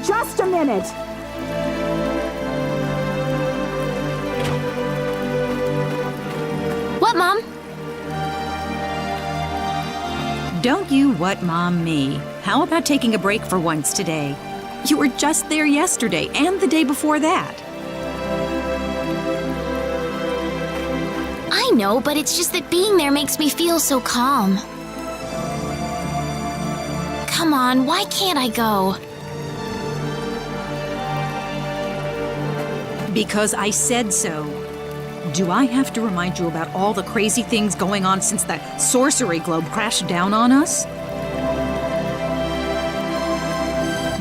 just a minute. What, Mom? Don't you what Mom me. How about taking a break for once today? You were just there yesterday and the day before that. I know, but it's just that being there makes me feel so calm. Come on, why can't I go? Because I said so. Do I have to remind you about all the crazy things going on since the sorcery globe crashed down on us?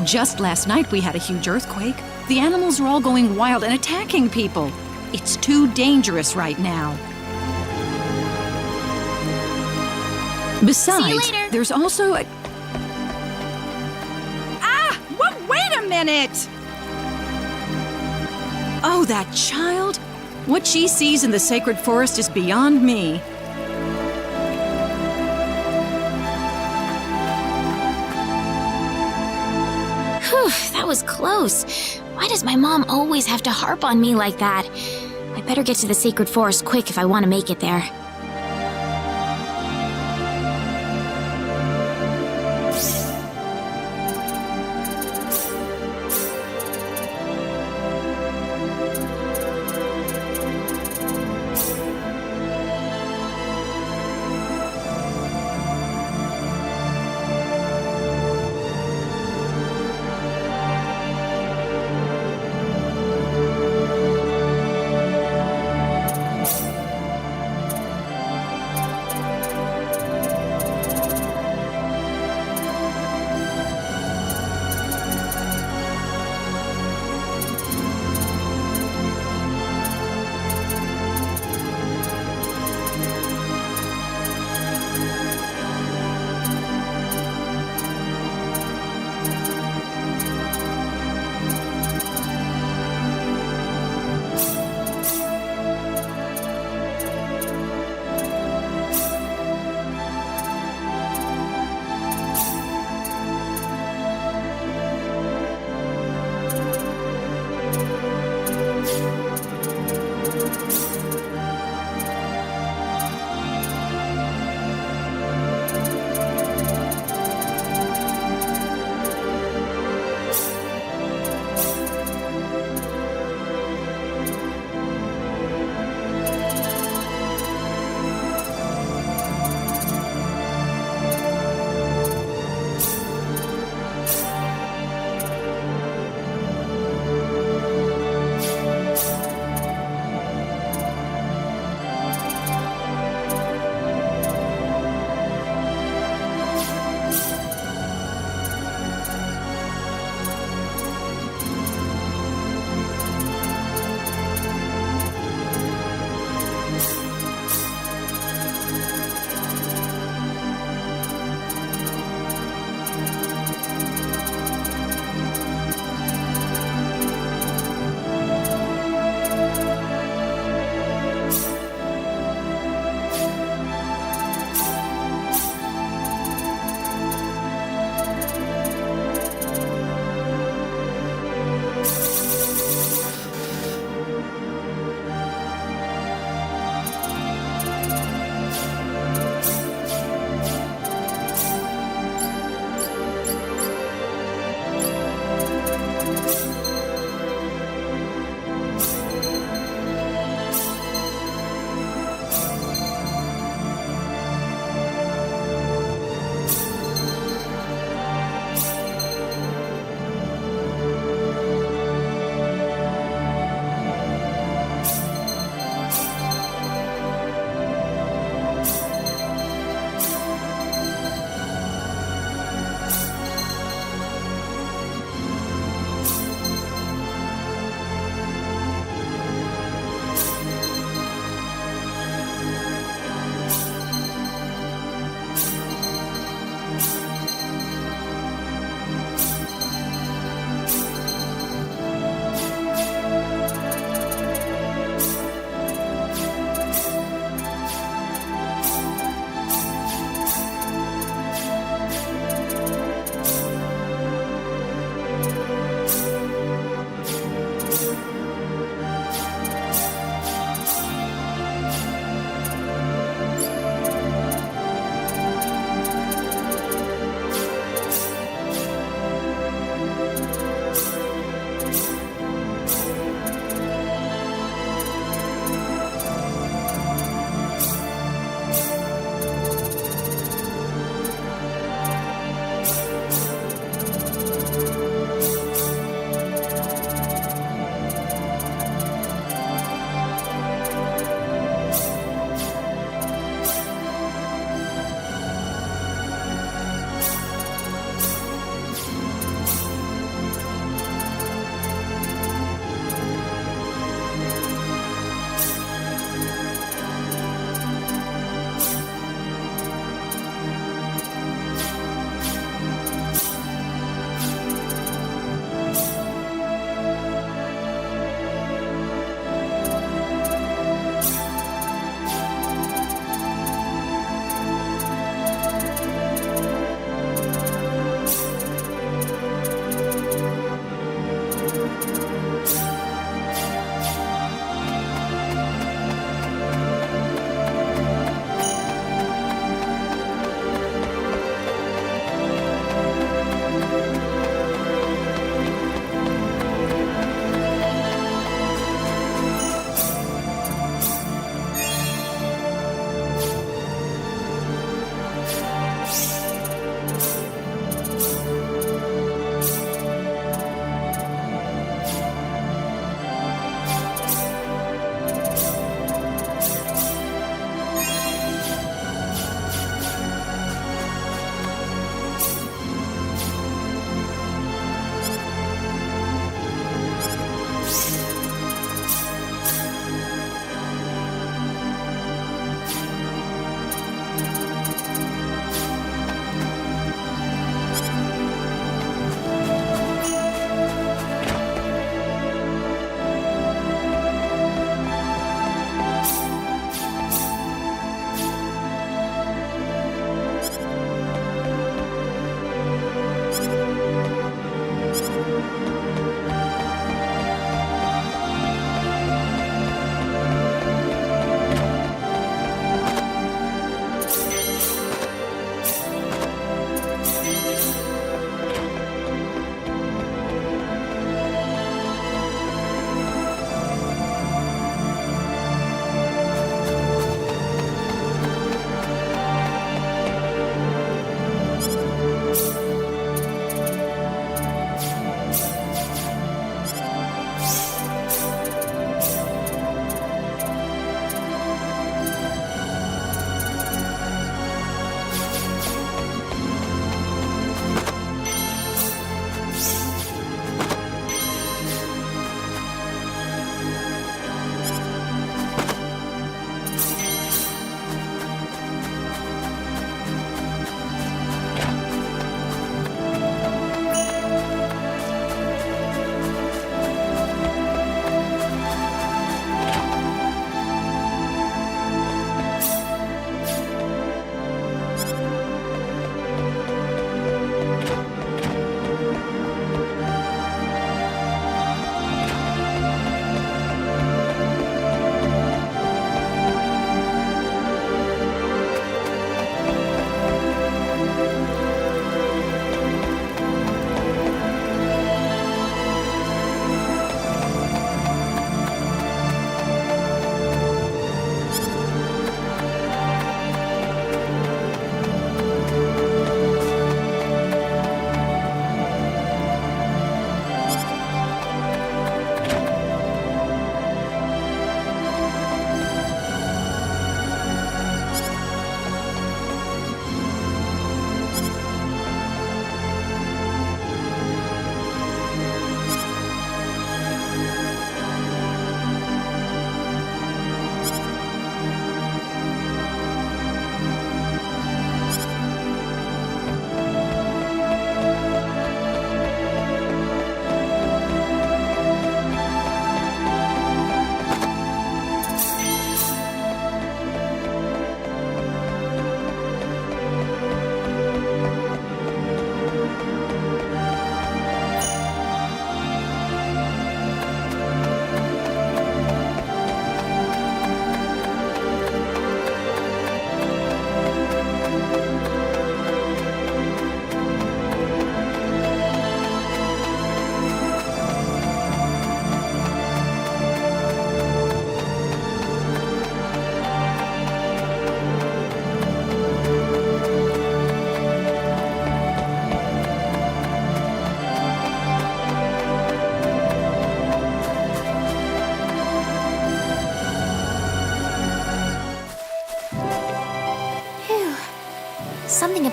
Just last night we had a huge earthquake. The animals are all going wild and attacking people. It's too dangerous right now. Besides, See you later. there's also a... Wait a minute! Oh, that child? What she sees in the sacred forest is beyond me. Whew, that was close. Why does my mom always have to harp on me like that? I better get to the sacred forest quick if I want to make it there.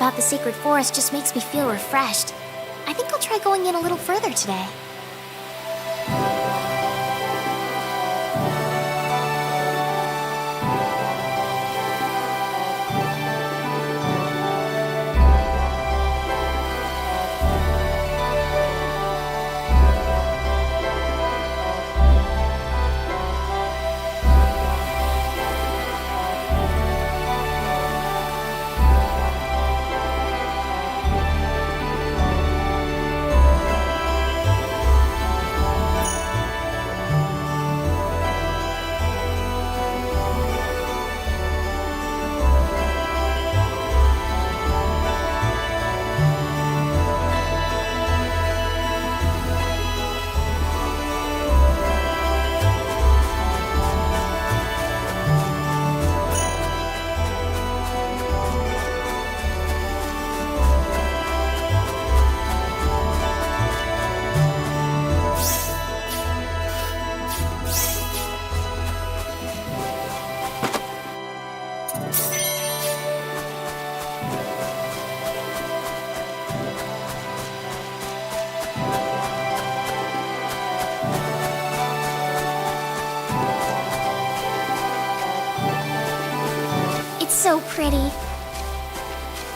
about the sacred forest just makes me feel refreshed. I think I'll try going in a little further today. So pretty.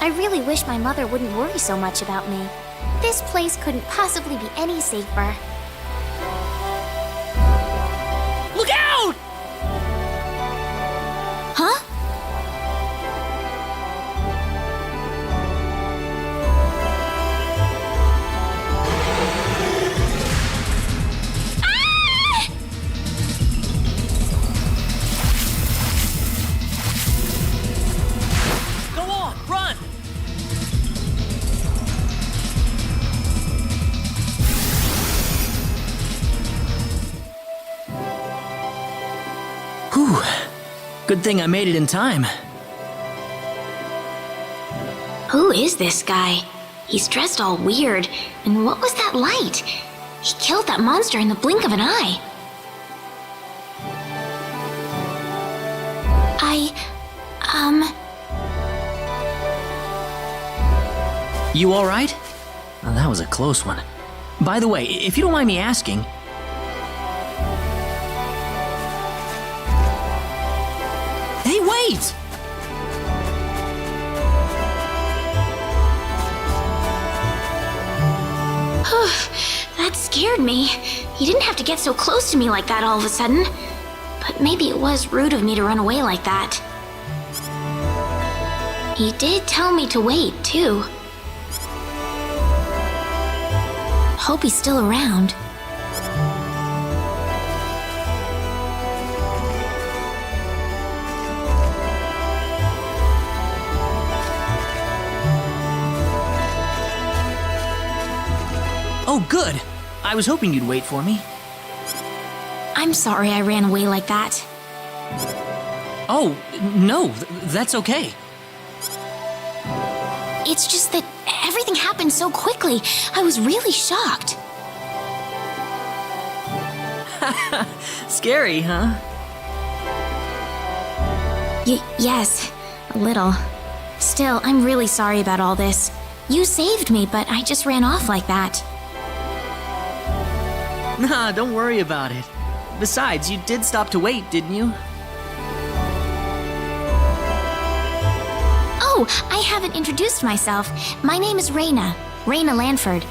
I really wish my mother wouldn't worry so much about me. This place couldn't possibly be any safer. Look out! Huh? Whew. Good thing I made it in time. Who is this guy? He's dressed all weird. And what was that light? He killed that monster in the blink of an eye. You all right? Oh, that was a close one. By the way, if you don't mind me asking... Hey, wait! That scared me. He didn't have to get so close to me like that all of a sudden. But maybe it was rude of me to run away like that. He did tell me to wait, too. Hope he's still around. Oh, good. I was hoping you'd wait for me. I'm sorry I ran away like that. Oh, no, that's okay. It's just that everything happened so quickly. I was really shocked. Scary, huh? Yes, a little. Still, I'm really sorry about all this. You saved me, but I just ran off like that. Nah, don't worry about it. Besides, you did stop to wait, didn't you? Oh, I haven't introduced myself. My name is Rena Lanford.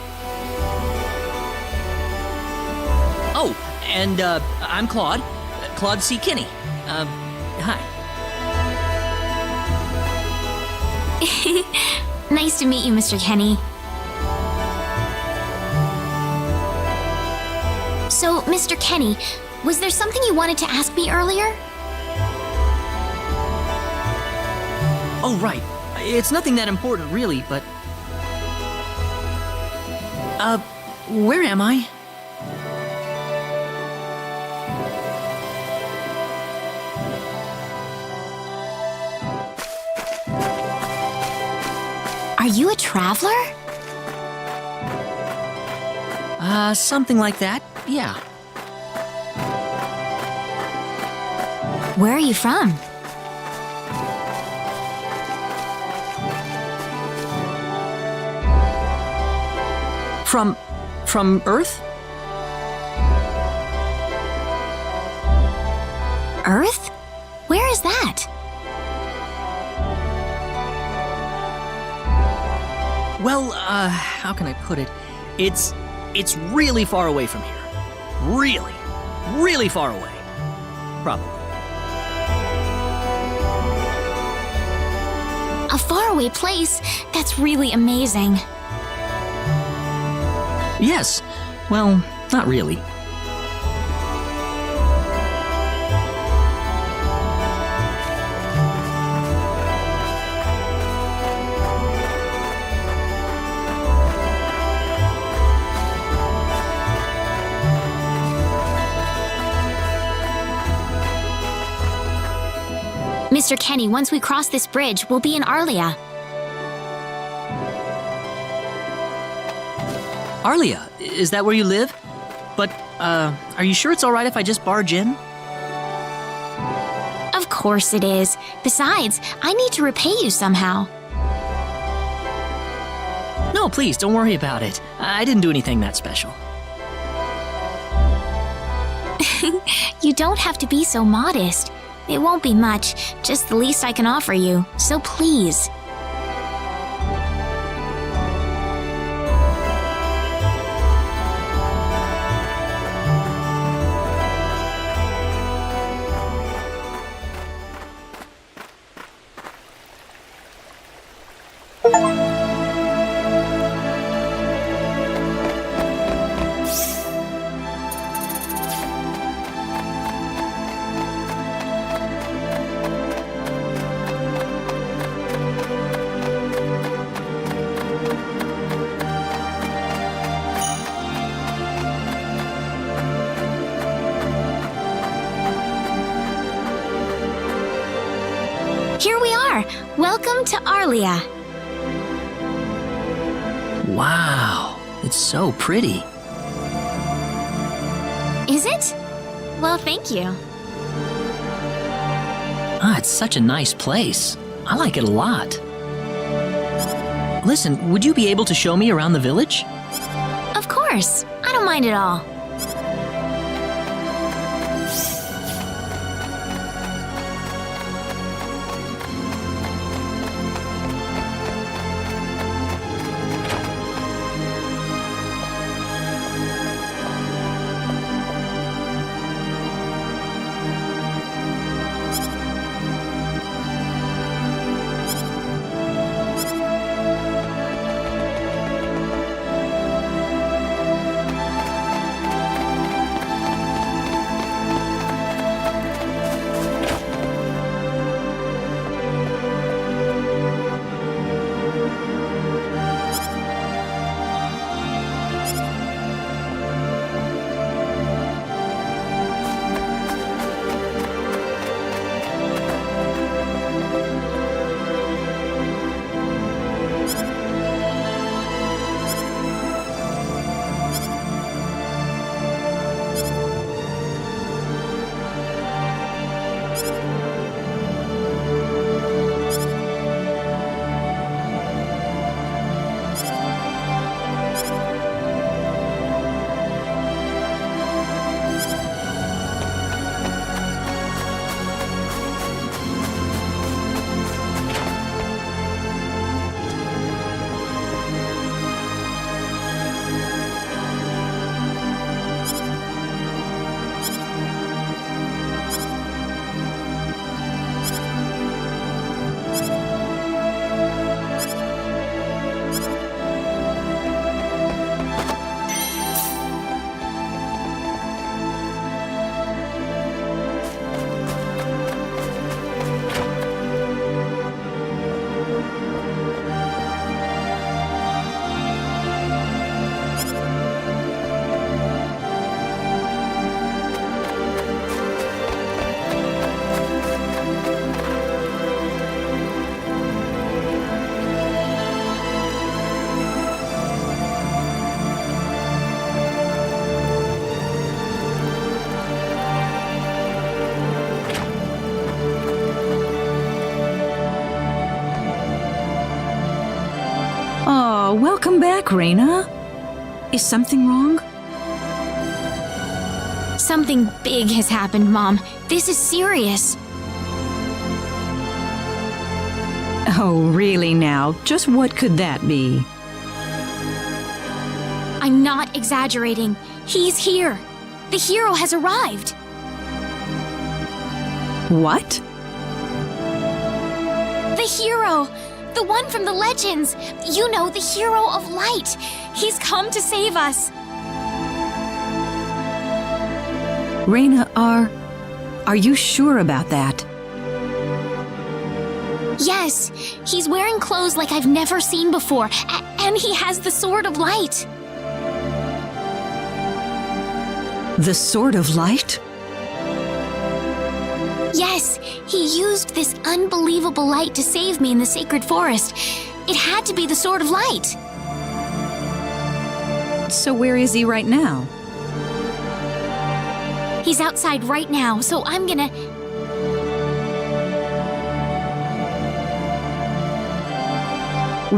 Oh, and, I'm Claude. Claude C. Kinney. Hi. Nice to meet you, Mr. Kenny. So, Mr. Kenny, was there something you wanted to ask me earlier? Oh, right. It's nothing that important, really, but... where am I? Are you a traveler? Something like that, yeah. Where are you from? From Earth? Earth? Where is that? Well, how can I put it? It's really far away from here. Really, really far away. Probably. A faraway place? That's really amazing. Yes. Well, not really. Mr. Kenny, once we cross this bridge, we'll be in Arlia. Arlia, is that where you live? But, are you sure it's alright if I just barge in? Of course it is. Besides, I need to repay you somehow. No, please, don't worry about it. I didn't do anything that special. You don't have to be so modest. It won't be much, just the least I can offer you, so please. Here we are! Welcome to Arlia. Wow, it's so pretty. Is it? Well, thank you. It's such a nice place. I like it a lot. Listen, would you be able to show me around the village? Of course. I don't mind at all. Welcome back, Rena. Is something wrong? Something big has happened, Mom. This is serious. Oh, really now? Just what could that be? I'm not exaggerating. He's here. The hero has arrived. What? The hero! The one from the legends! You know, the hero of light! He's come to save us! Rena, are you sure about that? Yes, he's wearing clothes like I've never seen before, and he has the Sword of Light. The Sword of Light? Yes, he used this unbelievable light to save me in the sacred forest. It had to be the Sword of Light. So where is he right now? He's outside right now, so I'm gonna...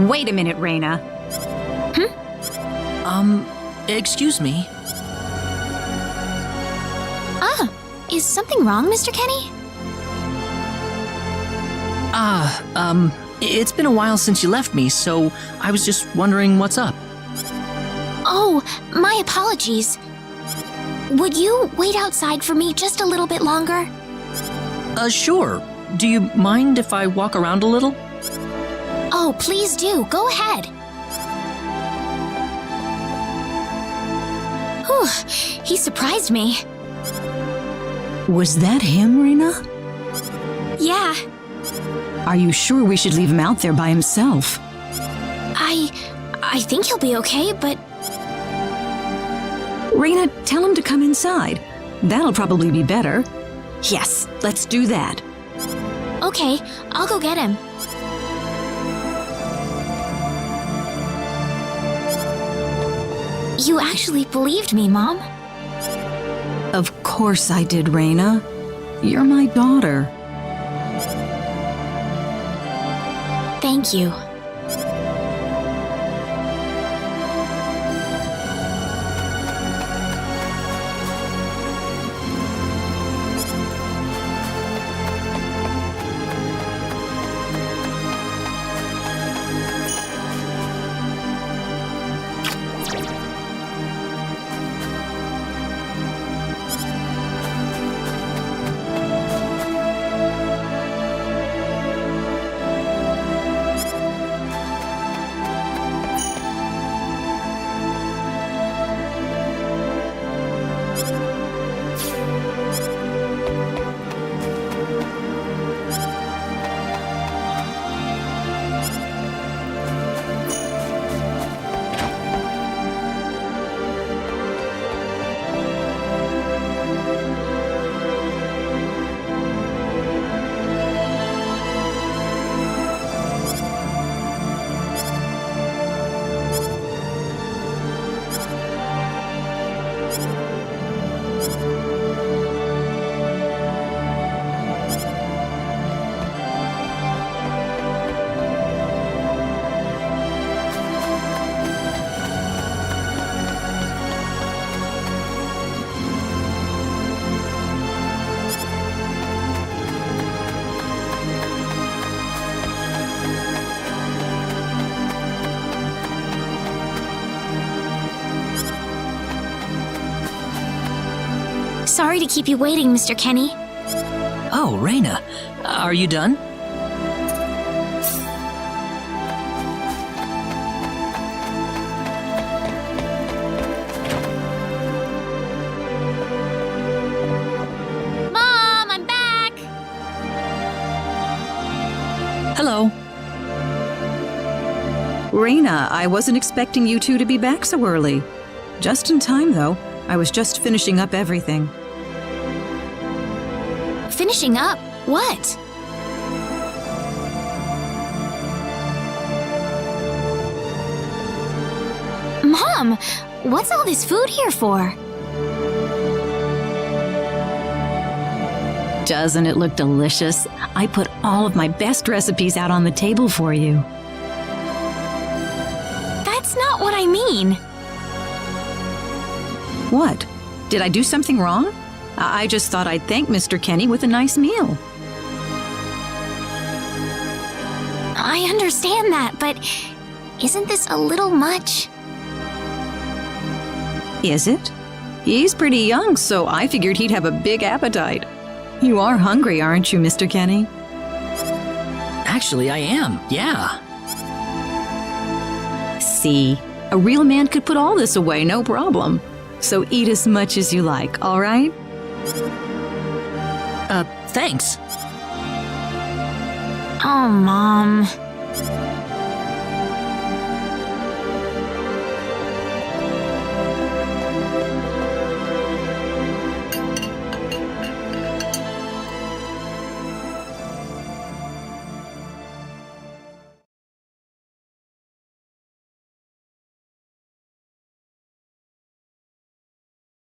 Wait a minute, Rena. Excuse me. Is something wrong, Mr. Kenny? It's been a while since you left me, so I was just wondering what's up. Oh, my apologies. Would you wait outside for me just a little bit longer? Sure. Do you mind if I walk around a little? Oh, please do. Go ahead. Whew, he surprised me. Was that him, Rena? Yeah, Are you sure we should leave him out there by himself? I think he'll be okay, but Rena, tell him to come inside. That'll probably be better. Yes, let's do that. okay, I'll go get him. You actually believed me, Mom. Of course I did, Rena. You're my daughter. Thank you. Sorry to keep you waiting, Mr. Kenny. Oh, Rena, are you done? Mom, I'm back! Hello. Rena, I wasn't expecting you two to be back so early. Just in time, though. I was just finishing up everything. Finishing up? What? Mom, what's all this food here for? Doesn't it look delicious? I put all of my best recipes out on the table for you. That's not what I mean. What? Did I do something wrong? I just thought I'd thank Mr. Kenny with a nice meal. I understand that, but isn't this a little much? Is it? He's pretty young, so I figured he'd have a big appetite. You are hungry, aren't you, Mr. Kenny? Actually, I am, yeah. See, a real man could put all this away, no problem. So eat as much as you like, all right? Thanks. Oh, Mom.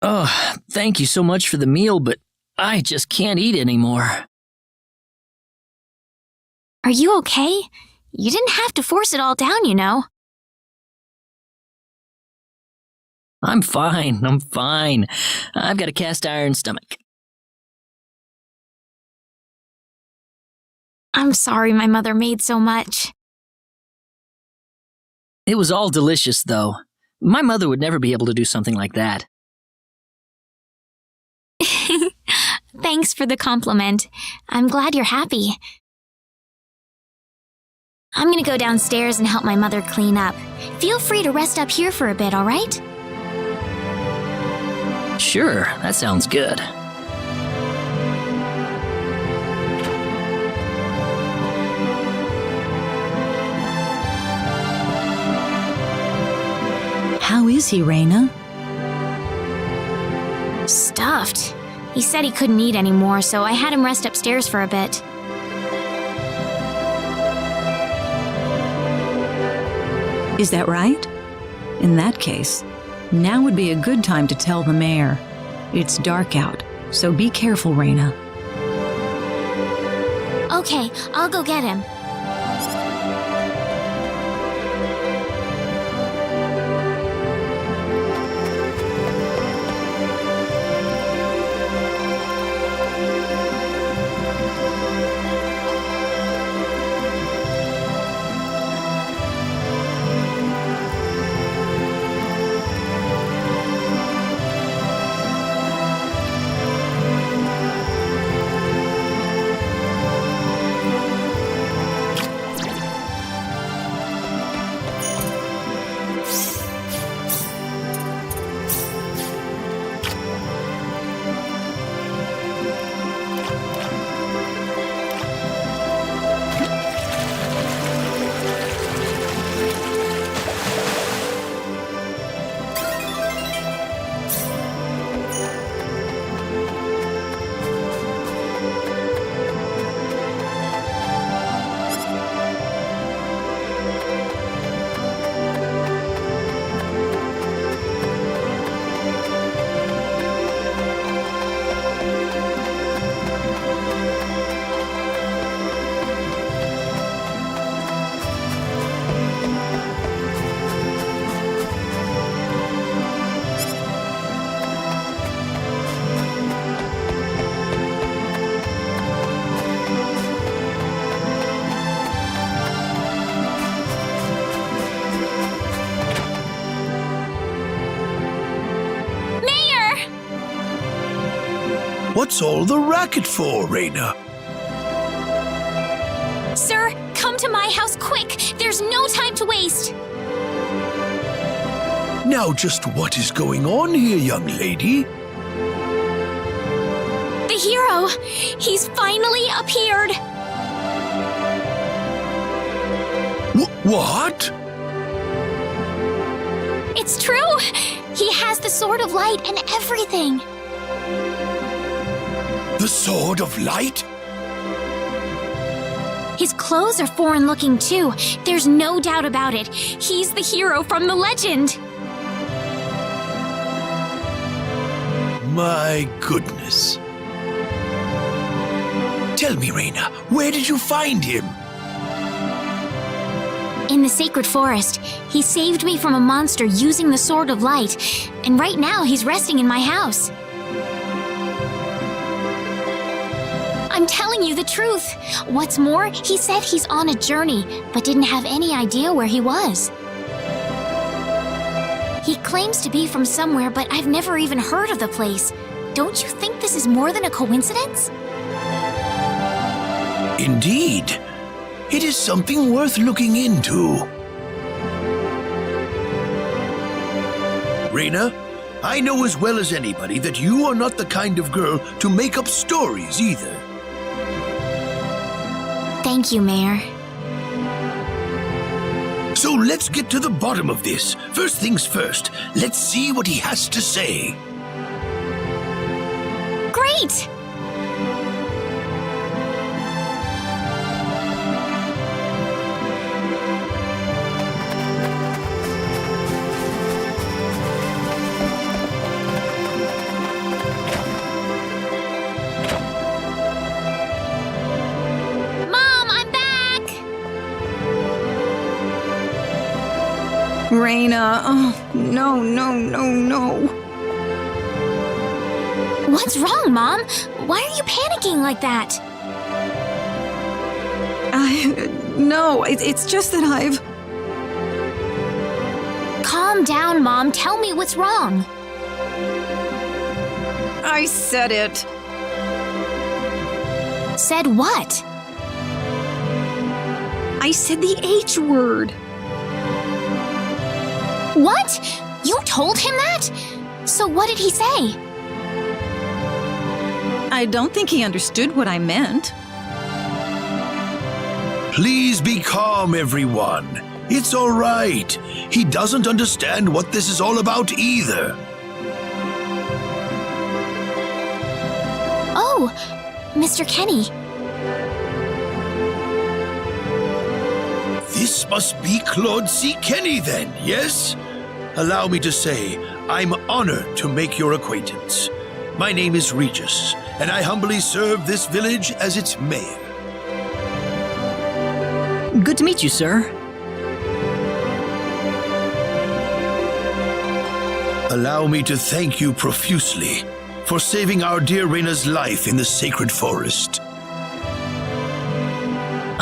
Oh, thank you so much for the meal, but I just can't eat anymore. Are you okay? You didn't have to force it all down, you know. I'm fine. I've got a cast iron stomach. I'm sorry my mother made so much. It was all delicious, though. My mother would never be able to do something like that. Thanks for the compliment. I'm glad you're happy. I'm gonna go downstairs and help my mother clean up. Feel free to rest up here for a bit, all right? Sure, that sounds good. How is he, Rena? Stuffed. He said he couldn't eat anymore, so I had him rest upstairs for a bit. Is that right? In that case, now would be a good time to tell the mayor. It's dark out, so be careful, Rena. Okay, I'll go get him. What's all the racket for, Rena? Sir, come to my house quick! There's no time to waste! Now just what is going on here, young lady? The hero! He's finally appeared! What? It's true! He has the Sword of Light and everything! The Sword of Light? His clothes are foreign-looking too. There's no doubt about it. He's the hero from the legend! My goodness. Tell me, Rena, where did you find him? In the sacred forest, he saved me from a monster using the Sword of Light, and right now he's resting in my house. I'm telling you the truth. What's more, he said he's on a journey, but didn't have any idea where he was. He claims to be from somewhere, but I've never even heard of the place. Don't you think this is more than a coincidence? Indeed. It is something worth looking into. Rena, I know as well as anybody that you are not the kind of girl to make up stories either. Thank you, Mayor. So let's get to the bottom of this. First things first, let's see what he has to say. Great! Rena, oh, no, no, no, no. What's wrong, Mom? Why are you panicking like that? No, it's just that I've... Calm down, Mom. Tell me what's wrong. I said it. Said what? I said the H word. What? You told him that? So what did he say? I don't think he understood what I meant. Please be calm, everyone. It's all right. He doesn't understand what this is all about either. Oh, Mr. Kenny. This must be Claude C. Kenny then, yes? Allow me to say, I'm honored to make your acquaintance. My name is Regis, and I humbly serve this village as its mayor. Good to meet you, sir. Allow me to thank you profusely for saving our dear Rena's life in the sacred forest.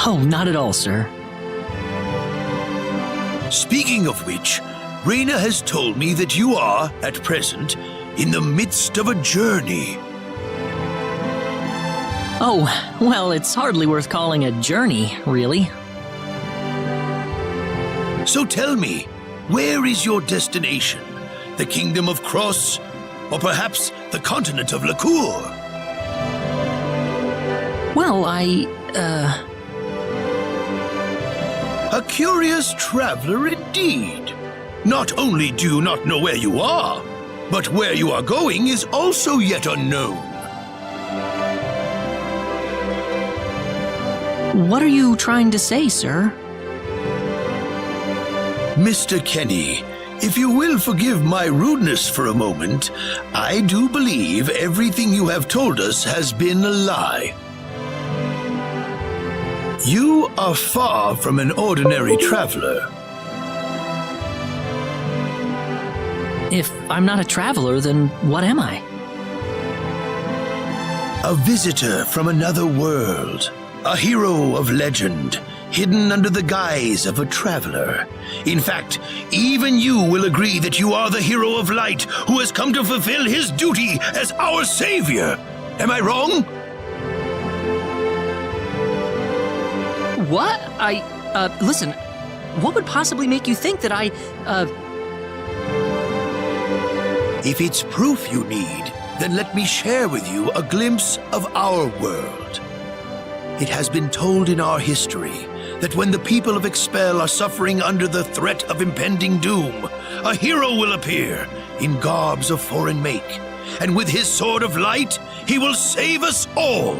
Oh, not at all, sir. Speaking of which, Rena has told me that you are, at present, in the midst of a journey. Oh, well, it's hardly worth calling a journey, really. So tell me, where is your destination? The Kingdom of Cross, or perhaps the continent of Lacour? Well, A curious traveler indeed. Not only do you not know where you are, but where you are going is also yet unknown. What are you trying to say, sir? Mr. Kenny, if you will forgive my rudeness for a moment, I do believe everything you have told us has been a lie. You are far from an ordinary traveler. If I'm not a traveler, then what am I? A visitor from another world. A hero of legend, hidden under the guise of a traveler. In fact, even you will agree that you are the hero of light who has come to fulfill his duty as our savior. Am I wrong? What? Listen, what would possibly make you think that If it's proof you need, then let me share with you a glimpse of our world. It has been told in our history that when the people of Expel are suffering under the threat of impending doom, a hero will appear in garbs of foreign make, and with his sword of light, he will save us all.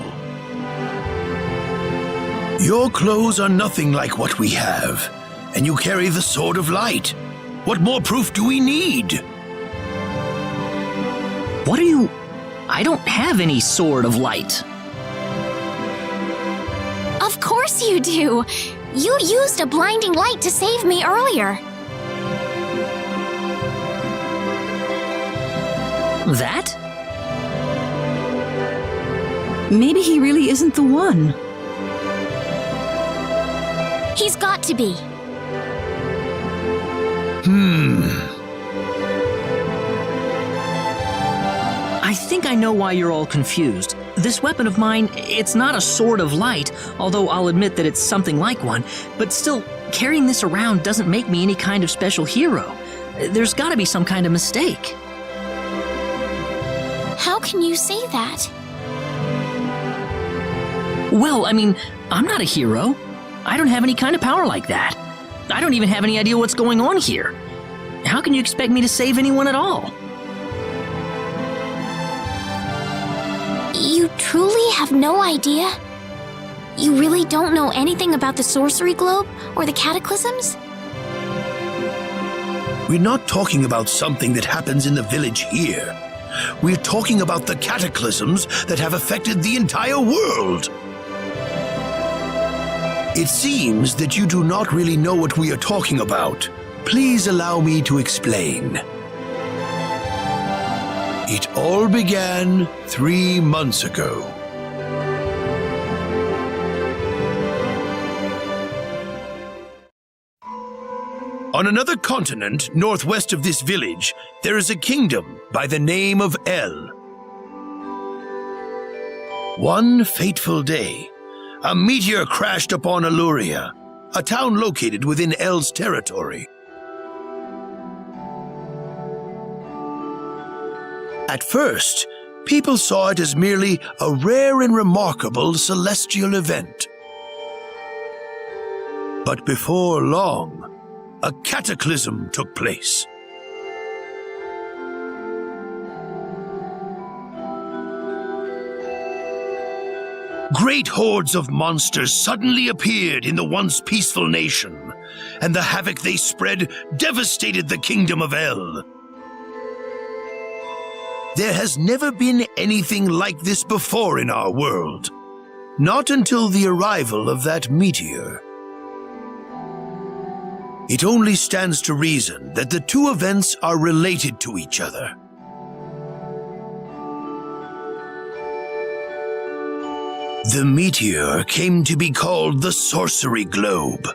Your clothes are nothing like what we have, and you carry the sword of light. What more proof do we need? What are you... I don't have any sword of light. Of course you do. You used a blinding light to save me earlier. That? Maybe he really isn't the one. He's got to be. I think I know why you're all confused. This weapon of mine, it's not a sword of light, although I'll admit that it's something like one, but still, carrying this around doesn't make me any kind of special hero. There's gotta be some kind of mistake. How can you say that? Well, I mean, I'm not a hero. I don't have any kind of power like that. I don't even have any idea what's going on here. How can you expect me to save anyone at all? You truly have no idea? You really don't know anything about the sorcery globe or the cataclysms? We're not talking about something that happens in the village here. We're talking about the cataclysms that have affected the entire world. It seems that you do not really know what we are talking about. Please allow me to explain. It all began 3 months ago. On another continent, northwest of this village, there is a kingdom by the name of El. One fateful day, a meteor crashed upon Aluria, a town located within El's territory. At first, people saw it as merely a rare and remarkable celestial event. But before long, a cataclysm took place. Great hordes of monsters suddenly appeared in the once peaceful nation, and the havoc they spread devastated the kingdom of El. There has never been anything like this before in our world. Not until the arrival of that meteor. It only stands to reason that the two events are related to each other. The meteor came to be called the Sorcery Globe,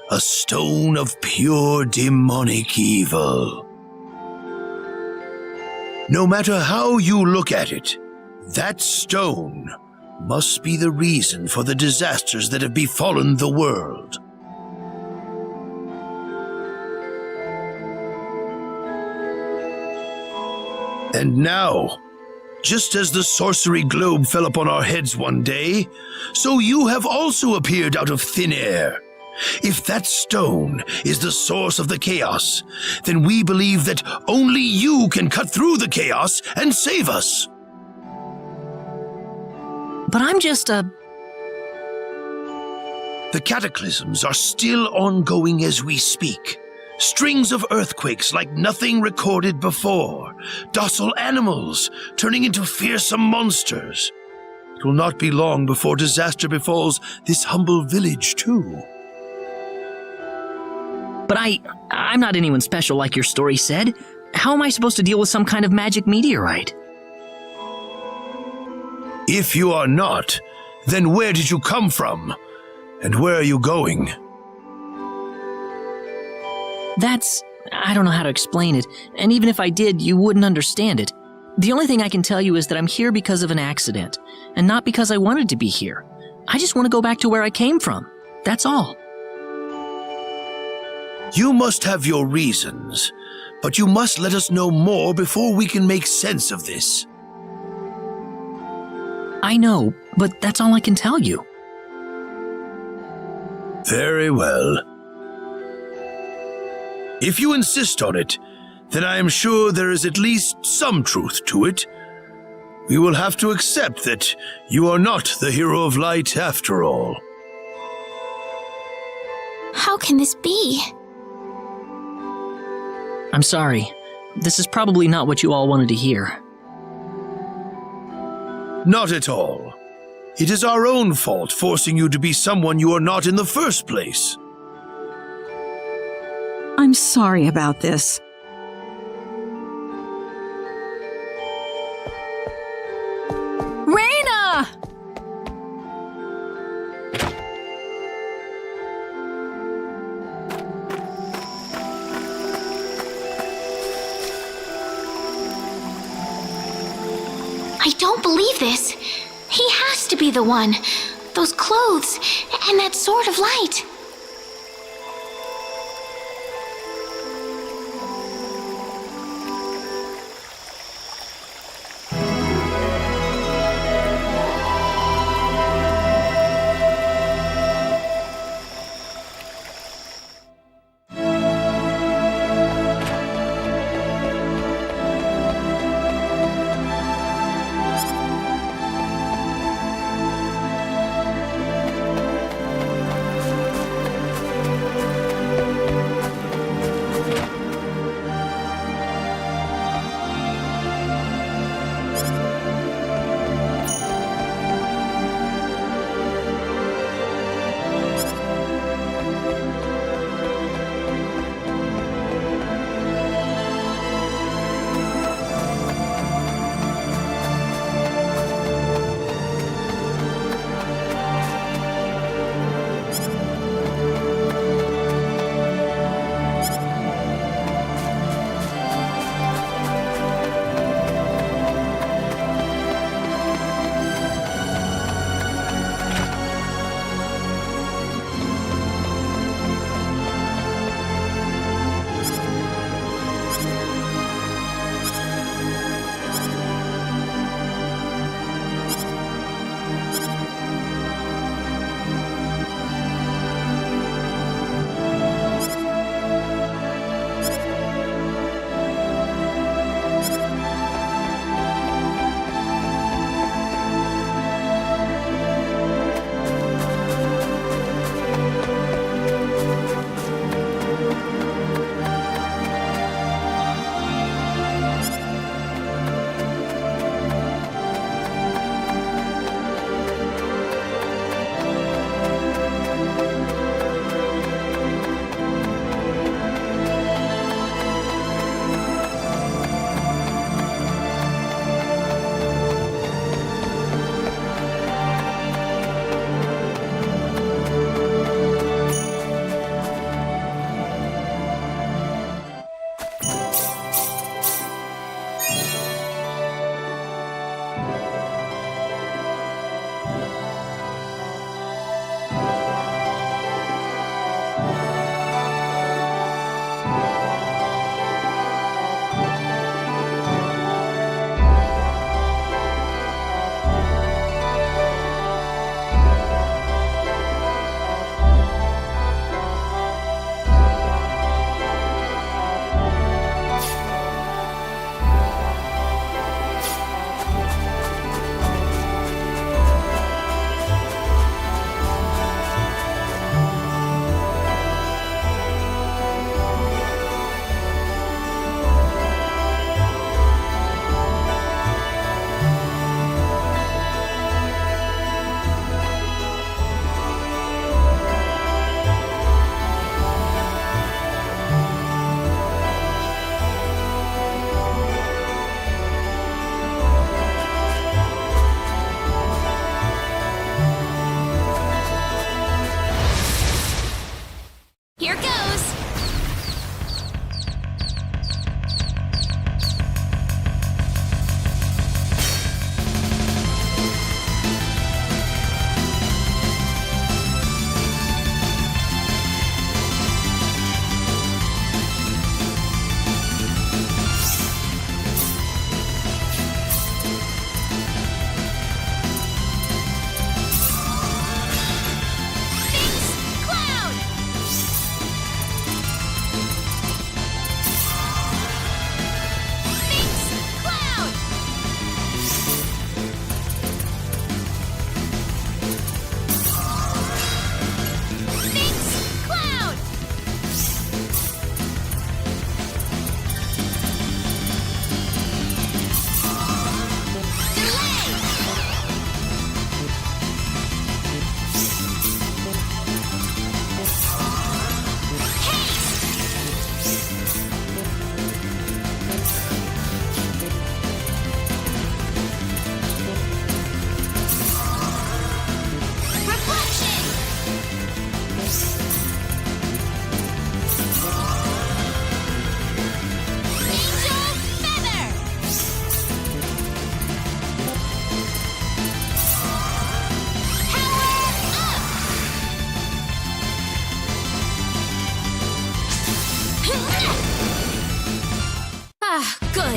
a stone of pure demonic evil. No matter how you look at it, that stone must be the reason for the disasters that have befallen the world. And now, just as the sorcery globe fell upon our heads one day, so you have also appeared out of thin air. If that stone is the source of the chaos, then we believe that only you can cut through the chaos and save us. But I'm just The cataclysms are still ongoing as we speak. Strings of earthquakes like nothing recorded before. Docile animals turning into fearsome monsters. It will not be long before disaster befalls this humble village, too. But I'm not anyone special like your story said. How am I supposed to deal with some kind of magic meteorite? If you are not, then where did you come from? And where are you going? I don't know how to explain it, and even if I did, you wouldn't understand it. The only thing I can tell you is that I'm here because of an accident, and not because I wanted to be here. I just want to go back to where I came from. That's all. You must have your reasons, but you must let us know more before we can make sense of this. I know, but that's all I can tell you. Very well. If you insist on it, then I am sure there is at least some truth to it. We will have to accept that you are not the hero of light after all. How can this be? I'm sorry. This is probably not what you all wanted to hear. Not at all. It is our own fault forcing you to be someone you are not in the first place. I'm sorry about this. Rena! I don't believe this. He has to be the one. Those clothes and that sword of light.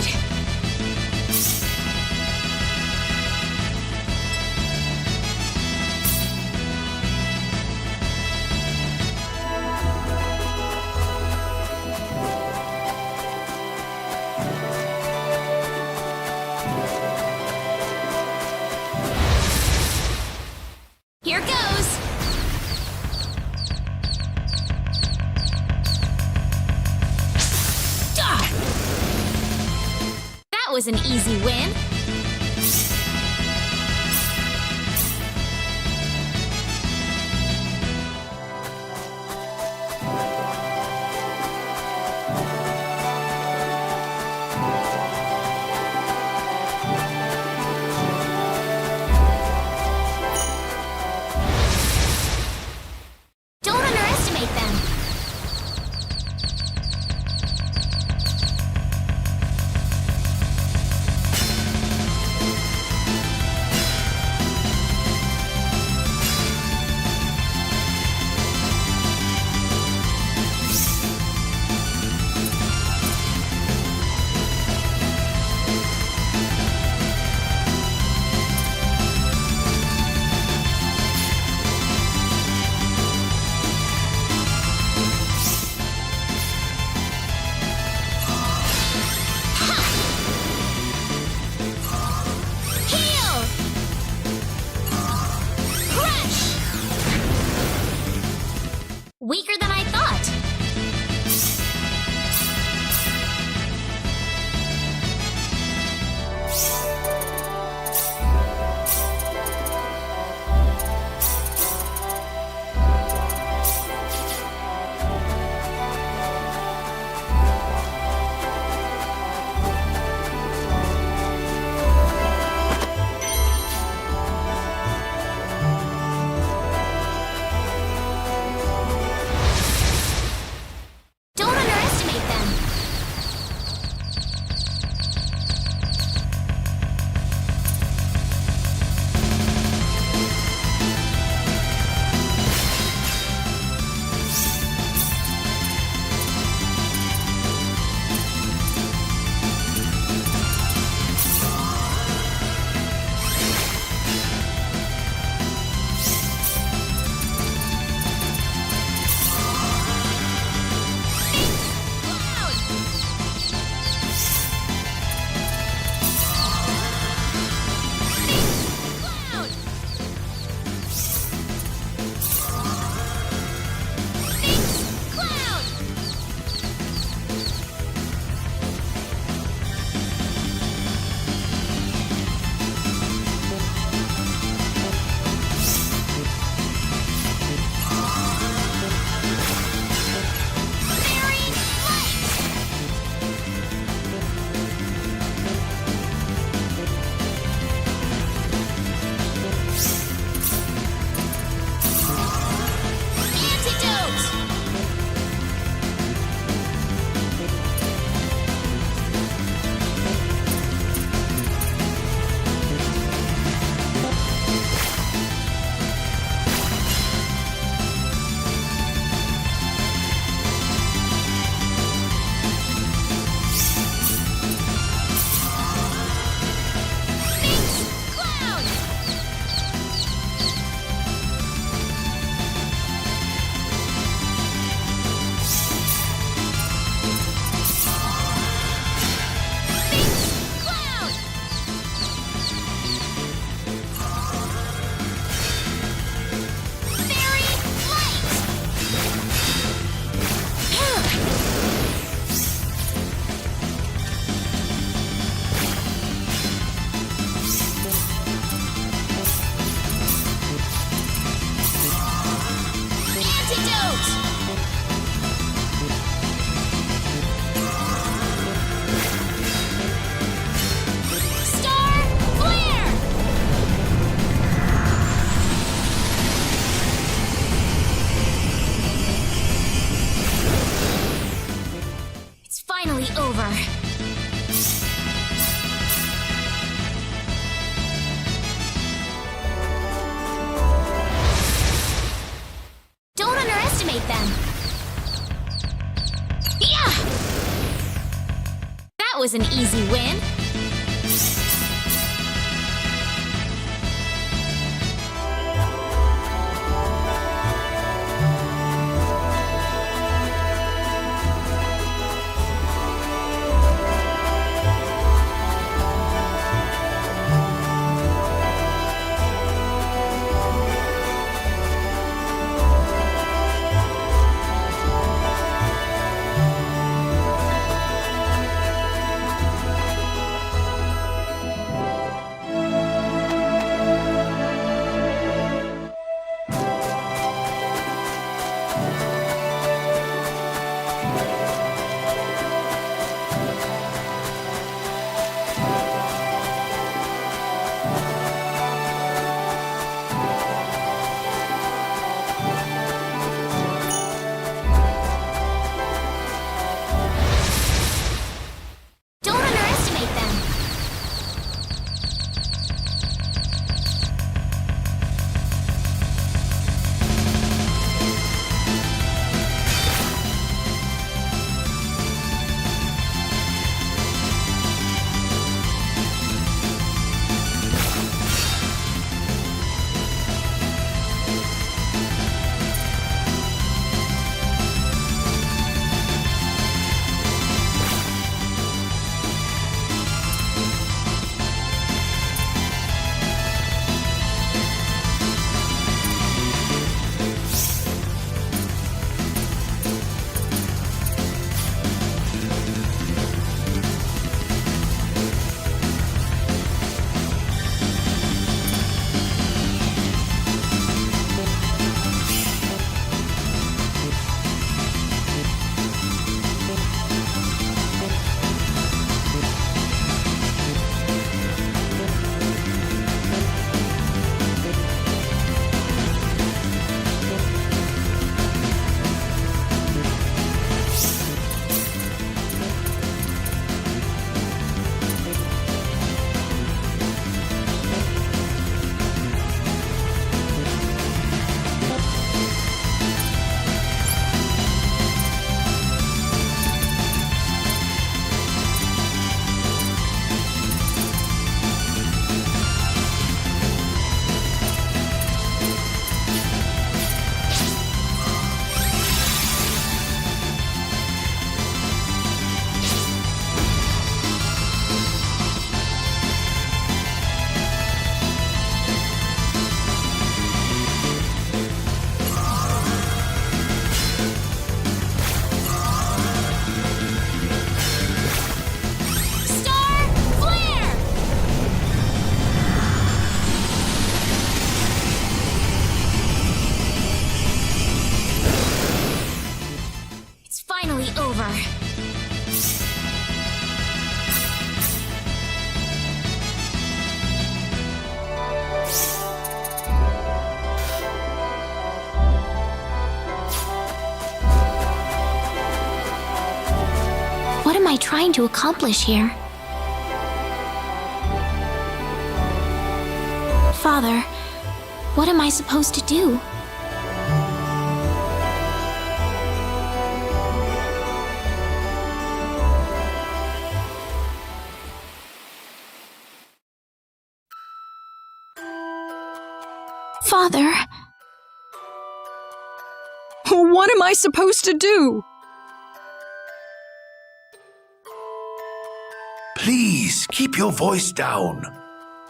good. Here goes! Ah! That was an easy win. Don't underestimate them. That was an easy win. What am I trying to accomplish here? Father, what am I supposed to do? Father. What am I supposed to do? Please, keep your voice down.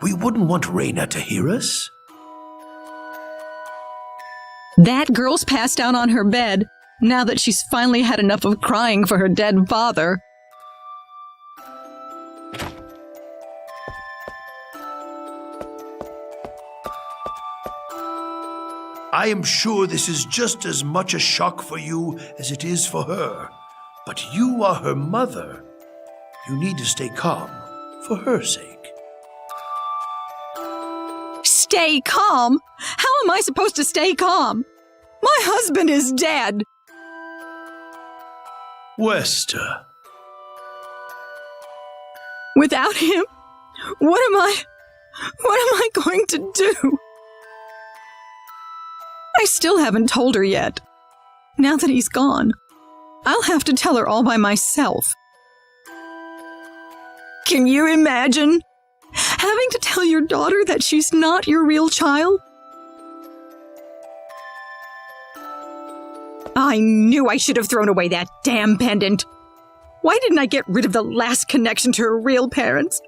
We wouldn't want Rena to hear us. That girl's passed out on her bed, now that she's finally had enough of crying for her dead father. I am sure this is just as much a shock for you as it is for her. But you are her mother. You need to stay calm for her sake. Stay calm? How am I supposed to stay calm? My husband is dead. Wester. Without him, what am I going to do? I still haven't told her yet. Now that he's gone, I'll have to tell her all by myself. Can you imagine? Having to tell your daughter that she's not your real child? I knew I should have thrown away that damn pendant. Why didn't I get rid of the last connection to her real parents?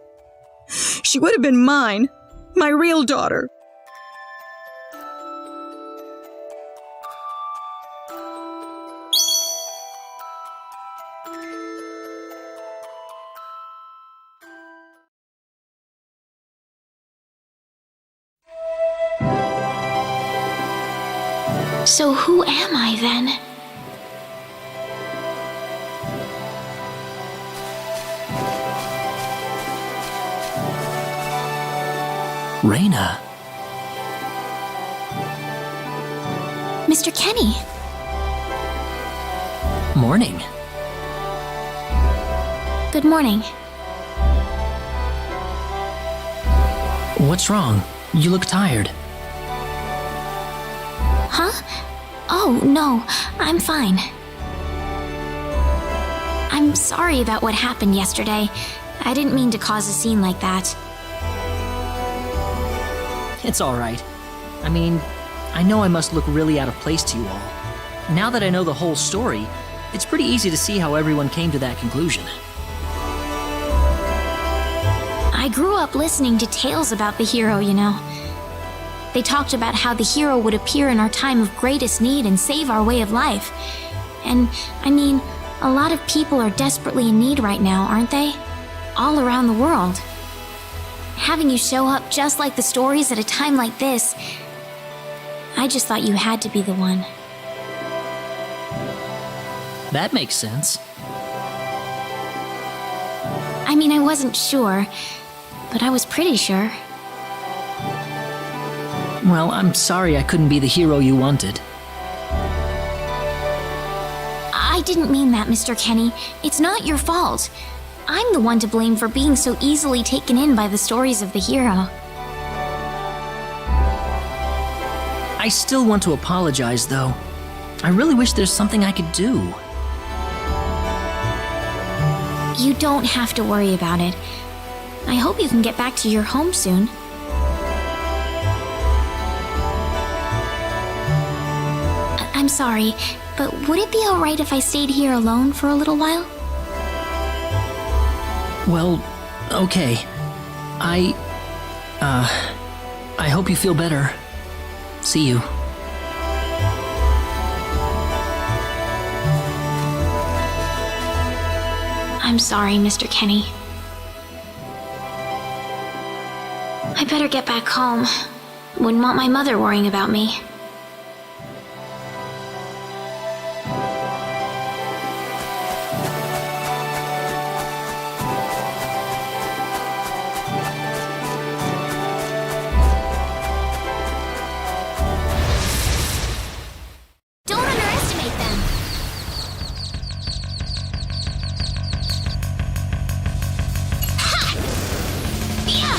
She would have been mine, my real daughter. So who am I then? Rena. Mr. Kenny. Morning. Good morning. What's wrong? You look tired. Huh? Oh, no, I'm fine. I'm sorry about what happened yesterday. I didn't mean to cause a scene like that. It's all right. I mean, I know I must look really out of place to you all. Now that I know the whole story, it's pretty easy to see how everyone came to that conclusion. I grew up listening to tales about the hero, you know. They talked about how the hero would appear in our time of greatest need and save our way of life. And, I mean, a lot of people are desperately in need right now, aren't they? All around the world. Having you show up just like the stories at a time like this, I just thought you had to be the one. That makes sense. I mean, I wasn't sure, but I was pretty sure. Well, I'm sorry I couldn't be the hero you wanted. I didn't mean that, Mr. Kenny. It's not your fault. I'm the one to blame for being so easily taken in by the stories of the hero. I still want to apologize, though. I really wish there's something I could do. You don't have to worry about it. I hope you can get back to your home soon. I'm sorry, but would it be alright if I stayed here alone for a little while? Well, okay. I hope you feel better. See you. I'm sorry, Mr. Kenny. I better get back home. Wouldn't want my mother worrying about me. Don't underestimate them. Ha! Yeah!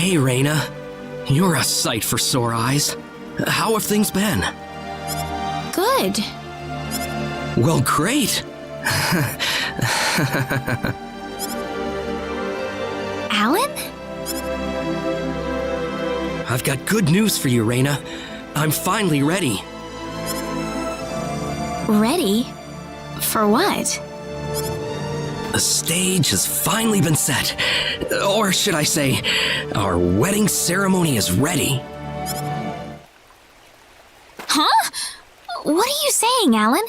Hey, Rena. You're a sight for sore eyes. How have things been? Good. Well, great. Alan? I've got good news for you, Rena. I'm finally ready. Ready? For what? The stage has finally been set. Or should I say, our wedding ceremony is ready. Huh? What are you saying, Alan?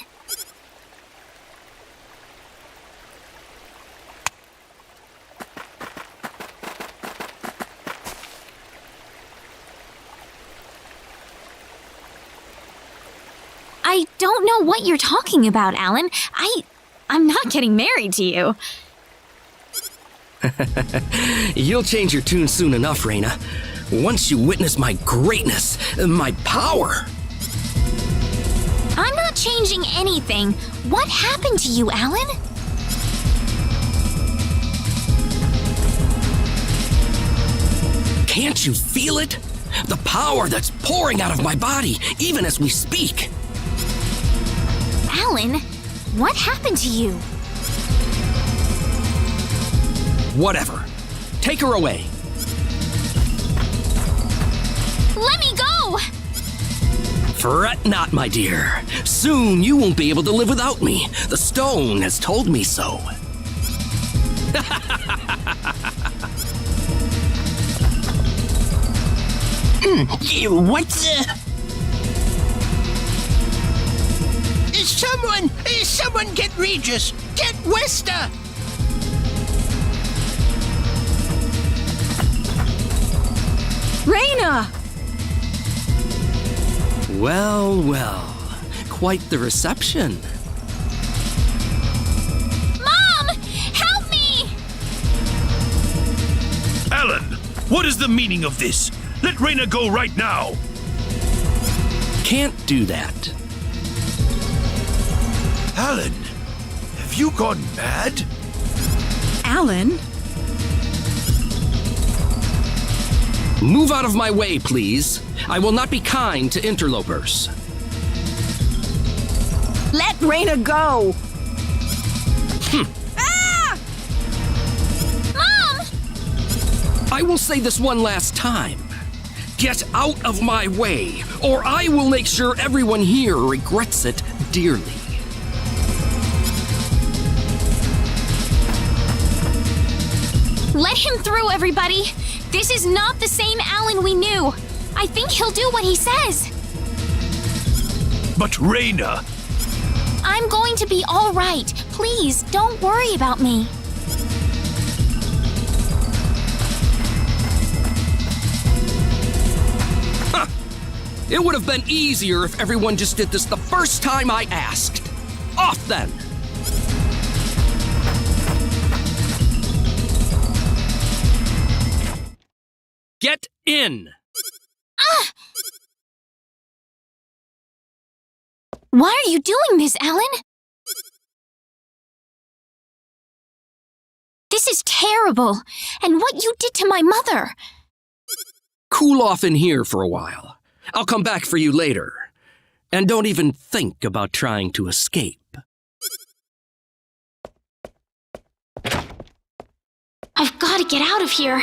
I don't know what you're talking about, Alan. I'm not getting married to you. You'll change your tune soon enough, Rena. Once you witness my greatness, my power. I'm not changing anything. What happened to you, Alan? Can't you feel it? The power that's pouring out of my body, even as we speak. Alan, what happened to you? Whatever. Take her away. Let me go! Fret not, my dear. Soon you won't be able to live without me. The stone has told me so. What's Someone get Regis! Get Wester! Rena! Well, well. Quite the reception. Mom! Help me! Alan, what is the meaning of this? Let Rena go right now! Can't do that. Alan, have you gone mad? Alan? Move out of my way, please. I will not be kind to interlopers. Let Rena go! Ah! Mom! I will say this one last time. Get out of my way, or I will make sure everyone here regrets it dearly. Let him through, everybody! This is not the same Alan we knew! I think he'll do what he says! But Rena! I'm going to be all right. Please, don't worry about me. It would have been easier if everyone just did this the first time I asked. Off then! Get in! Why are you doing this, Alan? This is terrible. And what you did to my mother. Cool off in here for a while. I'll come back for you later. And don't even think about trying to escape. I've got to get out of here.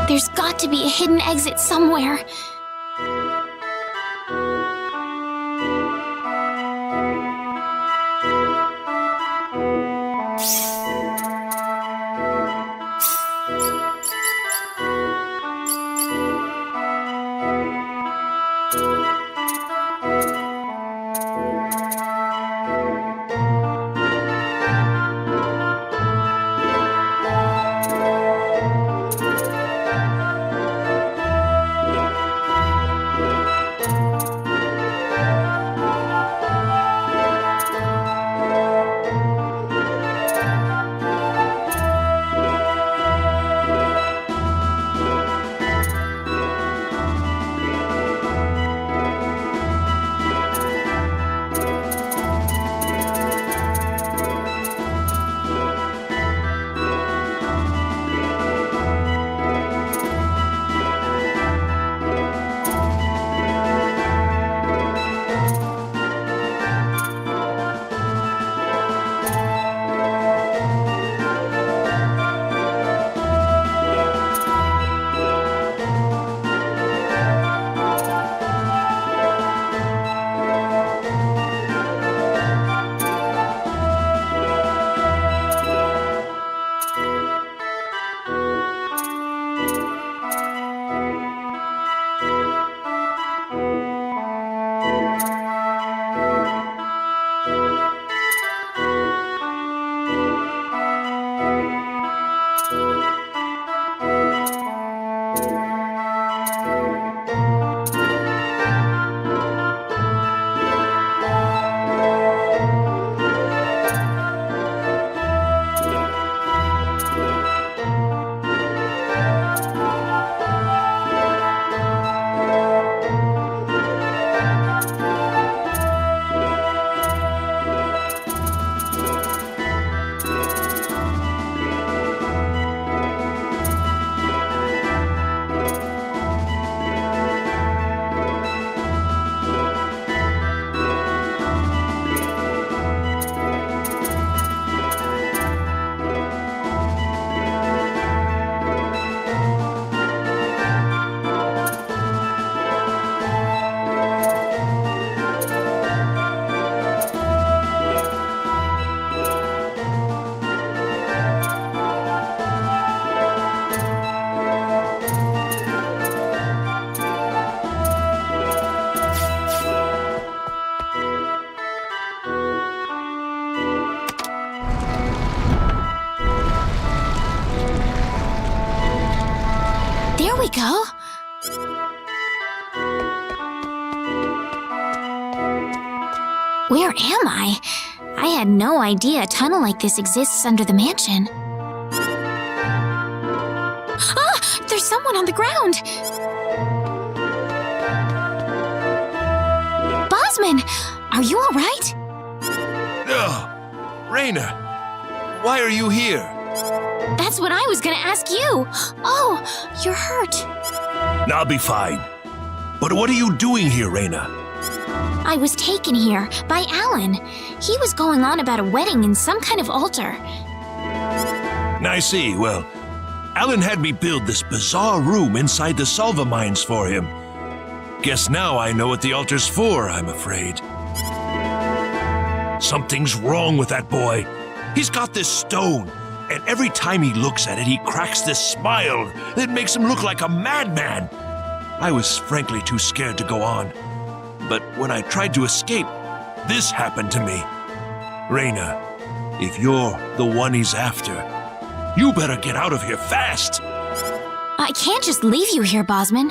There's got to be a hidden exit somewhere. There we go. Where am I? I had no idea a tunnel like this exists under the mansion. Ah! There's someone on the ground! Bosman! Are you alright? Rena, why are you here? That's what I was gonna ask you. Oh, you're hurt. I'll be fine. But what are you doing here, Rena? I was taken here by Alan. He was going on about a wedding in some kind of altar. I see. Well, Alan had me build this bizarre room inside the Salva mines for him. Guess now I know what the altar's for, I'm afraid. Something's wrong with that boy. He's got this stone, and every time he looks at it, he cracks this smile that makes him look like a madman. I was frankly too scared to go on. But when I tried to escape, this happened to me. Rena, if you're the one he's after, you better get out of here fast. I can't just leave you here, Bosman.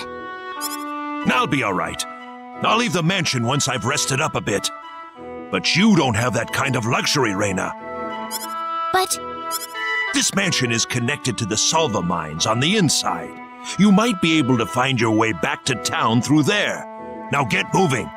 I'll be all right. I'll leave the mansion once I've rested up a bit. But you don't have that kind of luxury, Rena. But This mansion is connected to the Salva mines on the inside. You might be able to find your way back to town through there. Now get moving.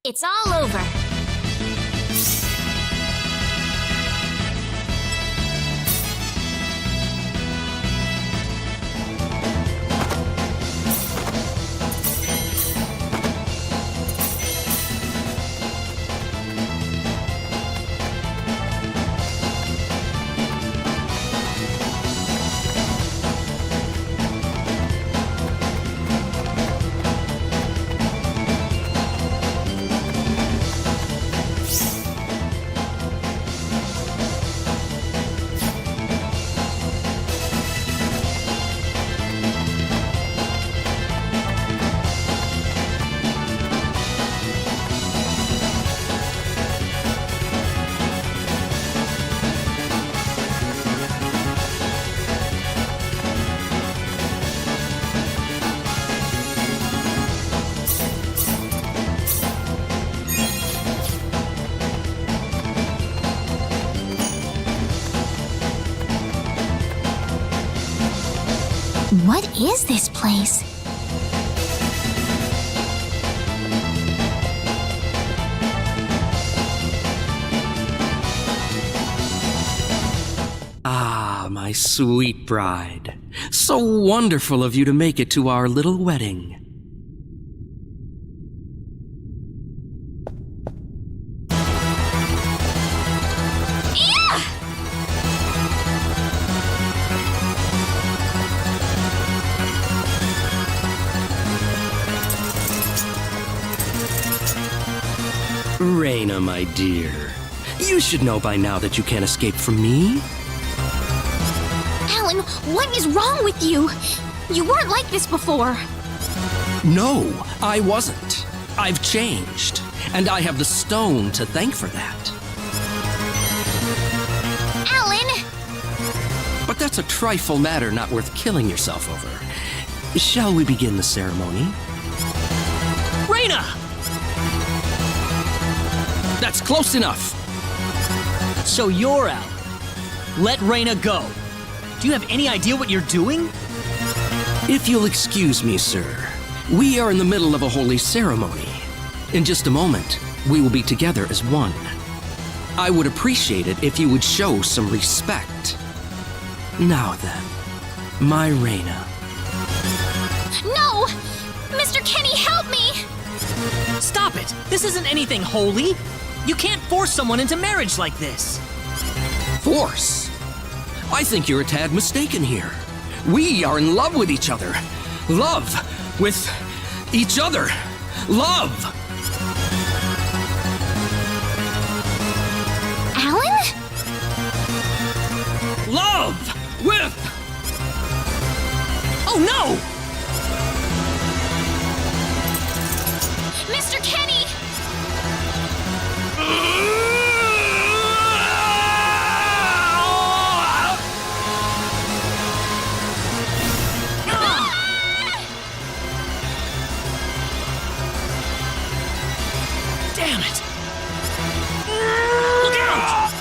It's all over. What is this place? Ah, my sweet bride. So wonderful of you to make it to our little wedding. Rena, my dear, you should know by now that you can't escape from me. Alan, what is wrong with you? You weren't like this before. No, I wasn't. I've changed, and I have the stone to thank for that. Alan! But that's a trifle matter not worth killing yourself over. Shall we begin the ceremony? Rena! That's close enough. So you're out. Let Rena go. Do you have any idea what you're doing? If you'll excuse me, sir, we are in the middle of a holy ceremony. In just a moment, we will be together as one. I would appreciate it if you would show some respect. Now then, my Rena. No! Mr. Kenny, help me! Stop it! This isn't anything holy. You can't force someone into marriage like this. Force? I think you're a tad mistaken here. We are in love with each other. Love with each other. Love! Alan? Love with... Oh no! Mr. Kenny! Damn it! Look out!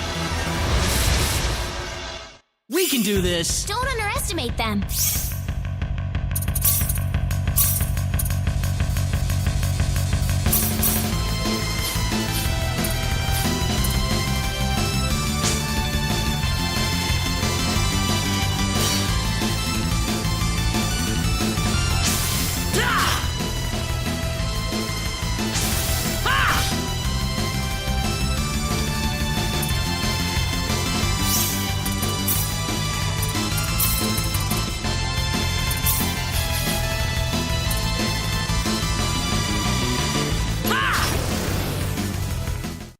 We can do this. Don't underestimate them.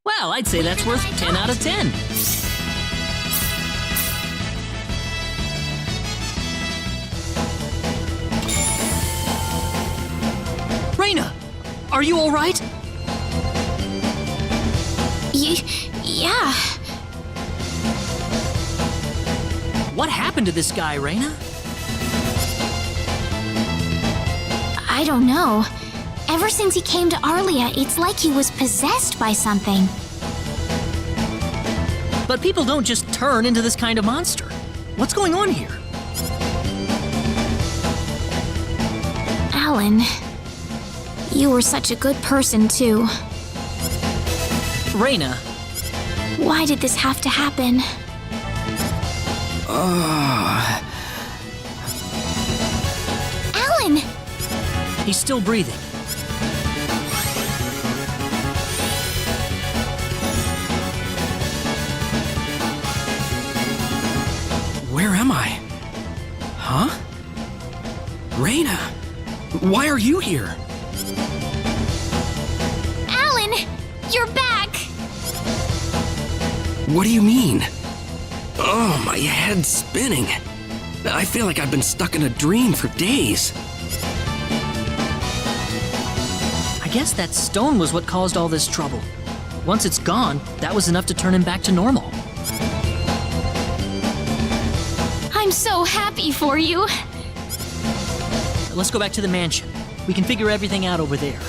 Well, I'd say that's worth 10 out of 10. Rena, are you all right? Yeah. What happened to this guy, Rena? I don't know. Ever since he came to Arlia, it's like he was possessed by something. But people don't just turn into this kind of monster. What's going on here? Alan, you were such a good person, too. Rena, Why did this have to happen? Alan! he's still breathing. Where am I? Huh? Rena, why are you here? Alan! You're back! What do you mean? Oh, my head's spinning. I feel like I've been stuck in a dream for days. I guess that stone was what caused all this trouble. Once it's gone, that was enough to turn him back to normal. I'm so happy for you. Let's go back to the mansion. We can figure everything out over there.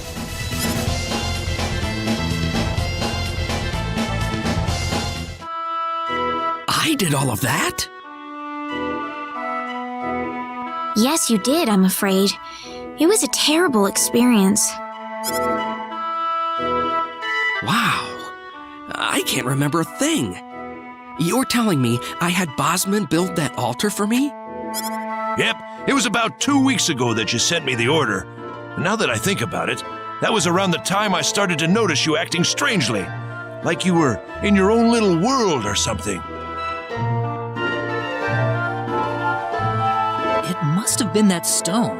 I did all of that? Yes, you did, I'm afraid. It was a terrible experience. Wow. I can't remember a thing. You're telling me I had Bosman build that altar for me? Yep, it was about 2 weeks ago that you sent me the order. Now that I think about it, that was around the time I started to notice you acting strangely. Like you were in your own little world or something. It must have been that stone.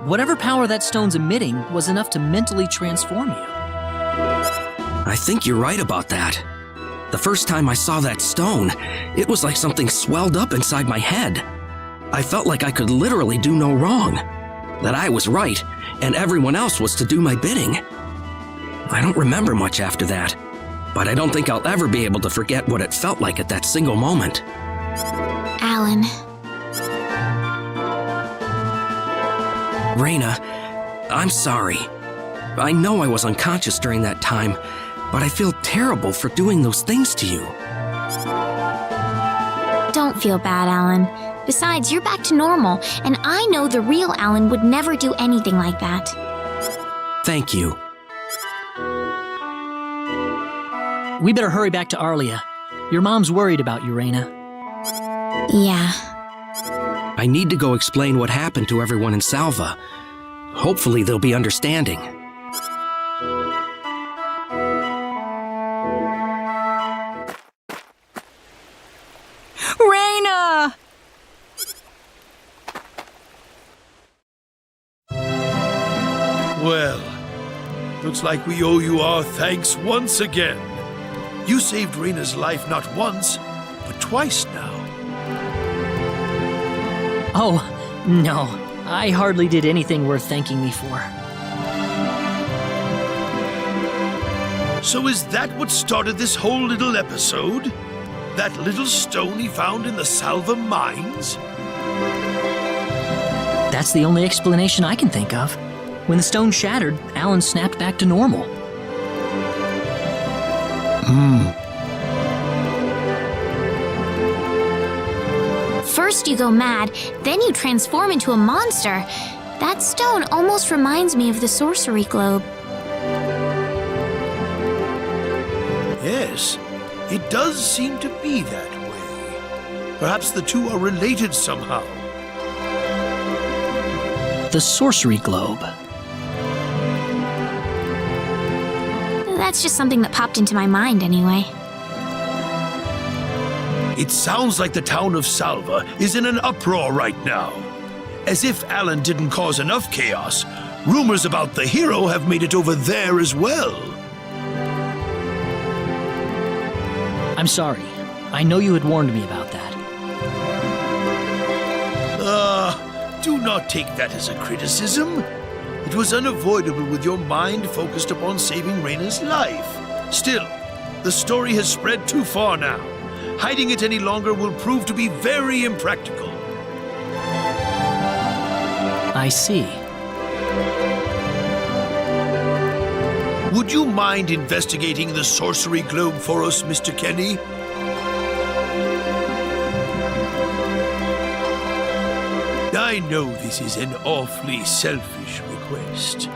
Whatever power that stone's emitting was enough to mentally transform you. I think you're right about that. The first time I saw that stone, it was like something swelled up inside my head. I felt like I could literally do no wrong. That I was right, and everyone else was to do my bidding. I don't remember much after that, but I don't think I'll ever be able to forget what it felt like at that single moment. Alan, Rena, I'm sorry. I know I was unconscious during that time, but I feel terrible for doing those things to you. don't feel bad, Alan. Besides, you're back to normal, and I know the real Alan would never do anything like that. Thank you. We better hurry back to Arlia. Your mom's worried about you, Rena. Yeah. I need to go explain what happened to everyone in Salva. Hopefully they'll be understanding. Rena! Well, looks like we owe you our thanks once again. You saved Rena's life not once, but twice now. Oh, no. I hardly did anything worth thanking me for. So is that what started this whole little episode? That little stone he found in the Salva mines? That's the only explanation I can think of. When the stone shattered, Alan snapped back to normal. First you go mad, then you transform into a monster. That stone almost reminds me of the sorcery globe. Yes, it does seem to be that way. Perhaps the two are related somehow. The sorcery globe. That's just something that popped into my mind anyway. It sounds like the town of Salva is in an uproar right now. As if Alan didn't cause enough chaos, rumors about the hero have made it over there as well. I'm sorry. I know you had warned me about that. Do not take that as a criticism. It was unavoidable with your mind focused upon saving Rena's life. Still, the story has spread too far now. Hiding it any longer will prove to be very impractical. I see. Would you mind investigating the sorcery globe for us, Mr. Kenny? I know this is an awfully selfish request,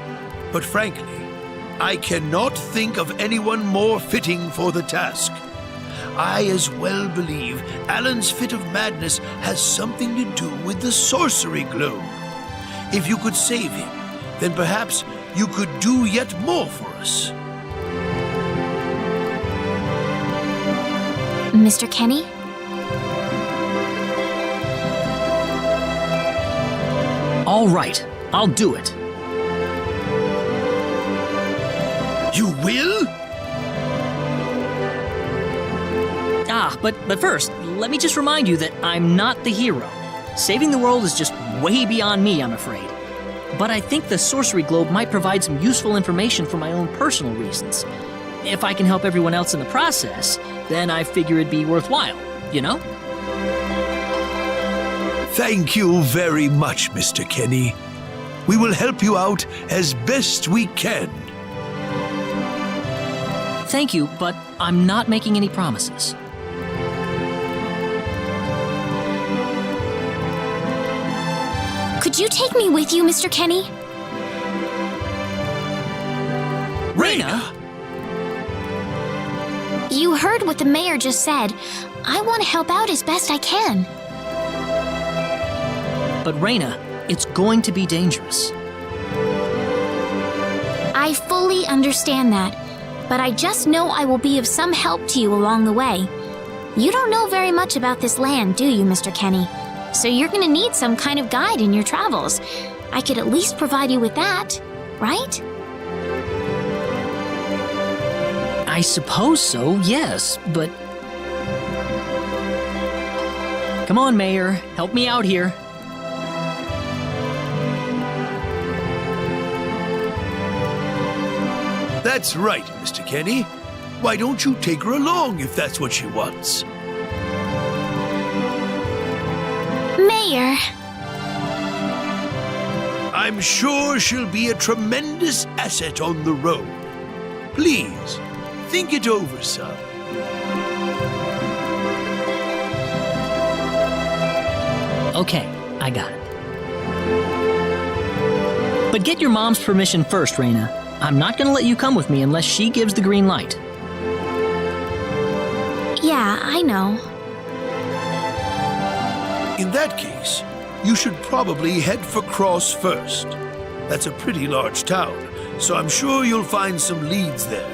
but frankly, I cannot think of anyone more fitting for the task. I as well believe Alan's fit of madness has something to do with the sorcery globe. If you could save him, then perhaps you could do yet more for us. Mr. Kenny? All right, I'll do it. You will? But first, let me just remind you that I'm not the hero. Saving the world is just way beyond me, I'm afraid. But I think the sorcery globe might provide some useful information for my own personal reasons. If I can help everyone else in the process, then I figure it'd be worthwhile, you know? Thank you very much, Mr. Kenny. We will help you out as best we can. Thank you, but I'm not making any promises. Could you take me with you, Mr. Kenny? Rena! You heard what the mayor just said. I want to help out as best I can. But Rena, it's going to be dangerous. I fully understand that, but I just know I will be of some help to you along the way. You don't know very much about this land, do you, Mr. Kenny? So you're going to need some kind of guide in your travels. I could at least provide you with that, right? I suppose so, yes, but... Come on, Mayor, help me out here. That's right, Mr. Kenny. Why don't you take her along if that's what she wants? Mayor! I'm sure she'll be a tremendous asset on the road. Please, think it over, son. Okay, I got it. But get your mom's permission first, Rena. I'm not gonna let you come with me unless she gives the green light. Yeah, I know. In that case, you should probably head for Cross first. That's a pretty large town, so I'm sure you'll find some leads there.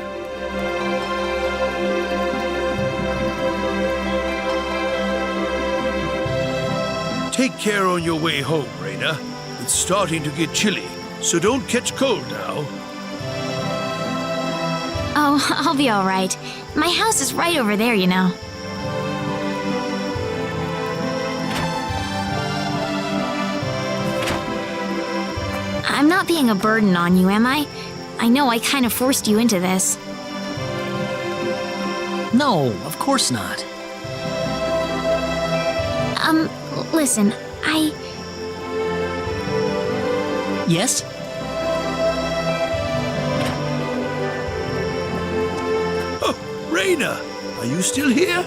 Take care on your way home, Rena. It's starting to get chilly, so don't catch cold now. Oh, I'll be all right. My house is right over there, you know. I'm not being a burden on you, am I? I know I kind of forced you into this. No, of course not. Listen, Yes? Oh, Rena, are you still here?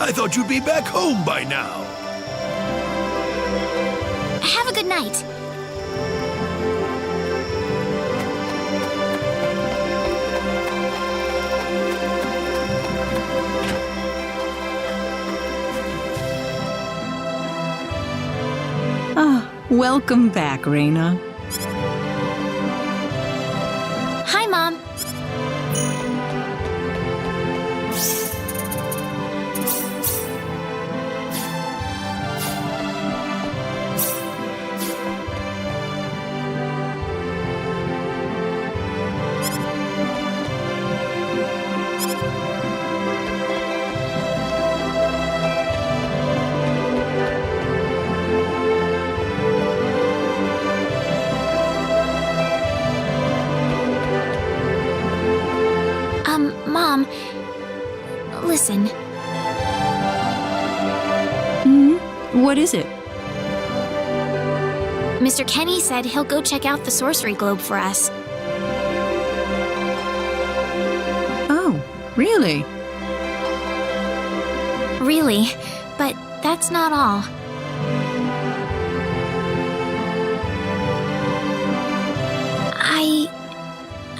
I thought you'd be back home by now. Have a good night. Welcome back, Rena. Hi, Mom. Mom, listen. What is it? Mr. Kenny said he'll go check out the sorcery globe for us. Oh, really? Really, but that's not all.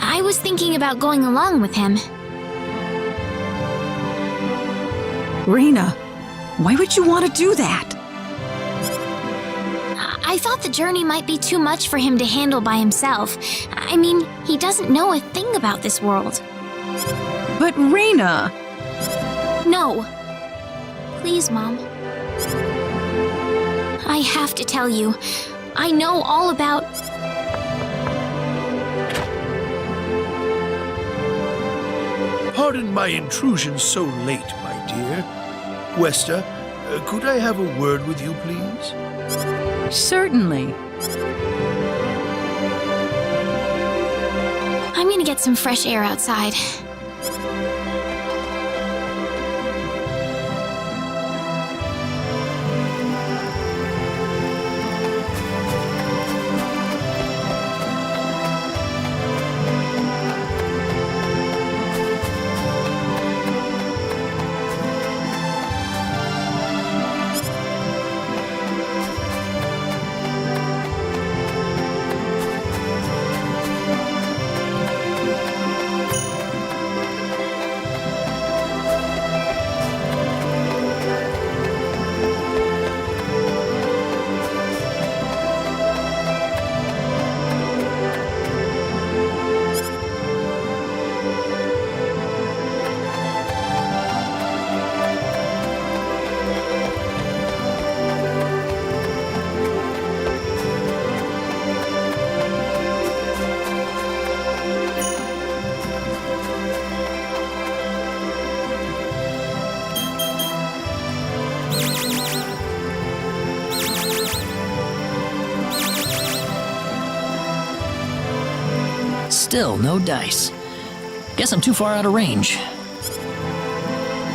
I I was thinking about going along with him. Rena, why would you want to do that? I thought the journey might be too much for him to handle by himself. I mean, he doesn't know a thing about this world. But Rena... No. Please, Mom. I have to tell you, I know all about... Pardon my intrusion so late, my dear. Westa, could I have a word with you, please? Certainly. I'm gonna get some fresh air outside. Still, no dice. Guess I'm too far out of range.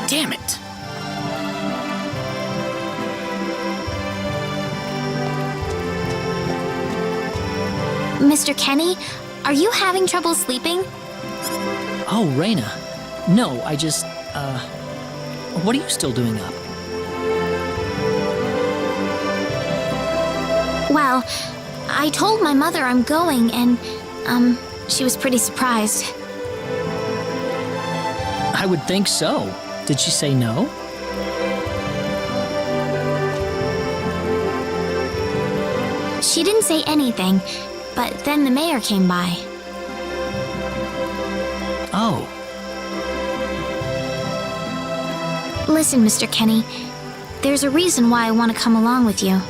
Damn it. Mr. Kenny, are you having trouble sleeping? Oh, Rena. No, I just, what are you still doing up? Well, I told my mother I'm going and, she was pretty surprised. I would think so. Did she say no? She didn't say anything, but then the mayor came by. Oh. Listen, Mr. Kenny, there's a reason why I want to come along with you.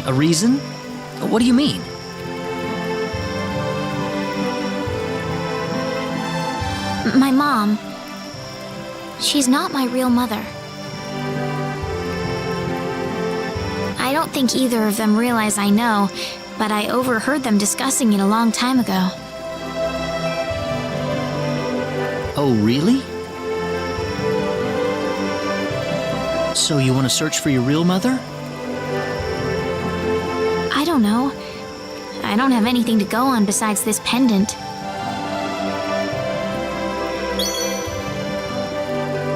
A reason? What do you mean? My mom, she's not my real mother. I don't think either of them realize I know, but I overheard them discussing it a long time ago. Oh, really? So you want to search for your real mother? I don't know. I don't have anything to go on besides this pendant.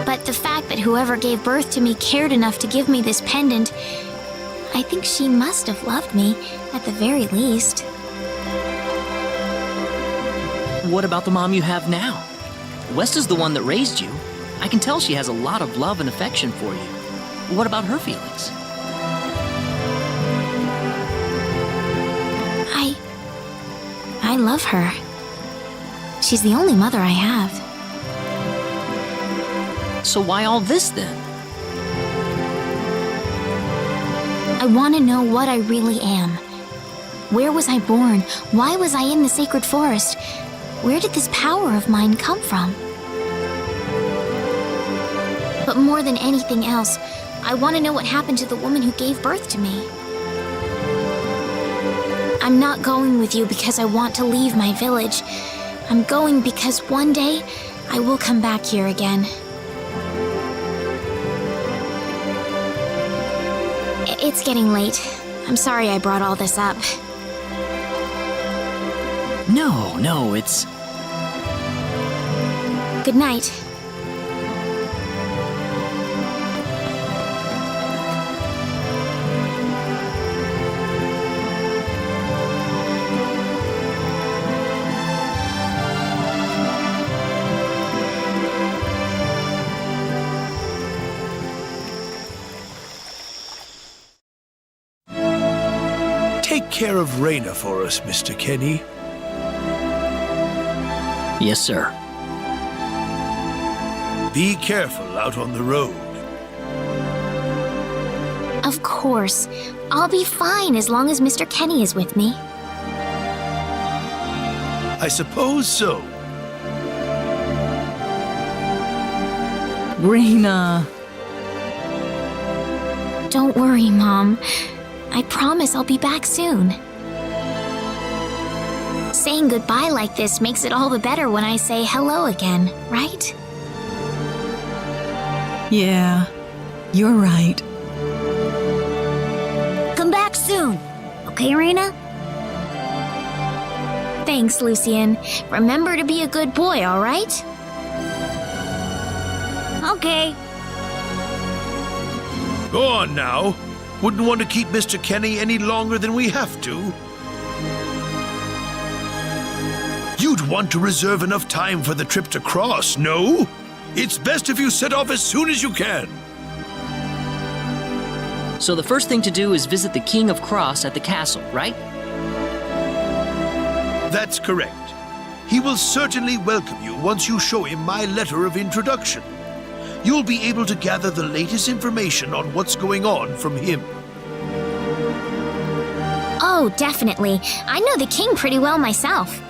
But the fact that whoever gave birth to me cared enough to give me this pendant, I think she must have loved me, at the very least. What about the mom you have now? Westa's the one that raised you. I can tell she has a lot of love and affection for you. What about her feelings? I love her. She's the only mother I have. So why all this then? I want to know what I really am. Where was I born? Why was I in the sacred forest? Where did this power of mine come from? But more than anything else, I want to know what happened to the woman who gave birth to me. I'm not going with you because I want to leave my village. I'm going because one day I will come back here again. It's getting late. I'm sorry I brought all this up. No, it's... Good night. care of Rena for us, Mr. Kenny? Yes, sir. Be careful out on the road. Of course. I'll be fine as long as Mr. Kenny is with me. I suppose so. Rena. Don't worry, Mom. I promise I'll be back soon. Saying goodbye like this makes it all the better when I say hello again, right? Yeah, you're right. Come back soon. Okay, Rena? Thanks, Lucien. Remember to be a good boy, all right? Okay. Go on now. Wouldn't want to keep Mr. Kenny any longer than we have to. You'd want to reserve enough time for the trip to Cross, no? It's best if you set off as soon as you can. So the first thing to do is visit the King of Cross at the castle, right? That's correct. He will certainly welcome you once you show him my letter of introduction. You'll be able to gather the latest information on what's going on from him. Oh, definitely. I know the king pretty well myself.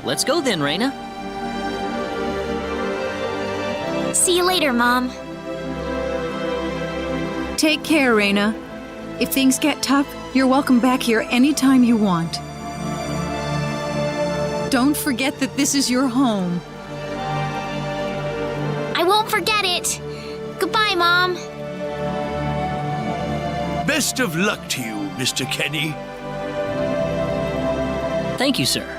Let's go then, Rena. See you later, Mom. Take care, Rena. If things get tough, you're welcome back here anytime you want. Don't forget that this is your home. I won't forget it. Goodbye, Mom. Best of luck to you, Mr. Kenny. Thank you, sir.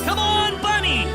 Come on, Bunny!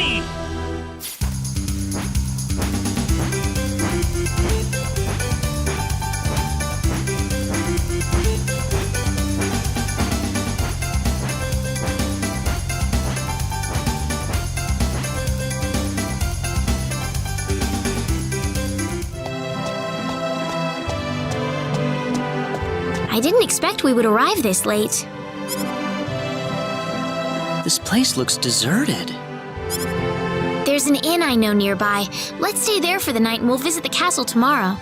Bunny! I didn't expect we would arrive this late. This place looks deserted. There's an inn I know nearby. Let's stay there for the night and we'll visit the castle tomorrow.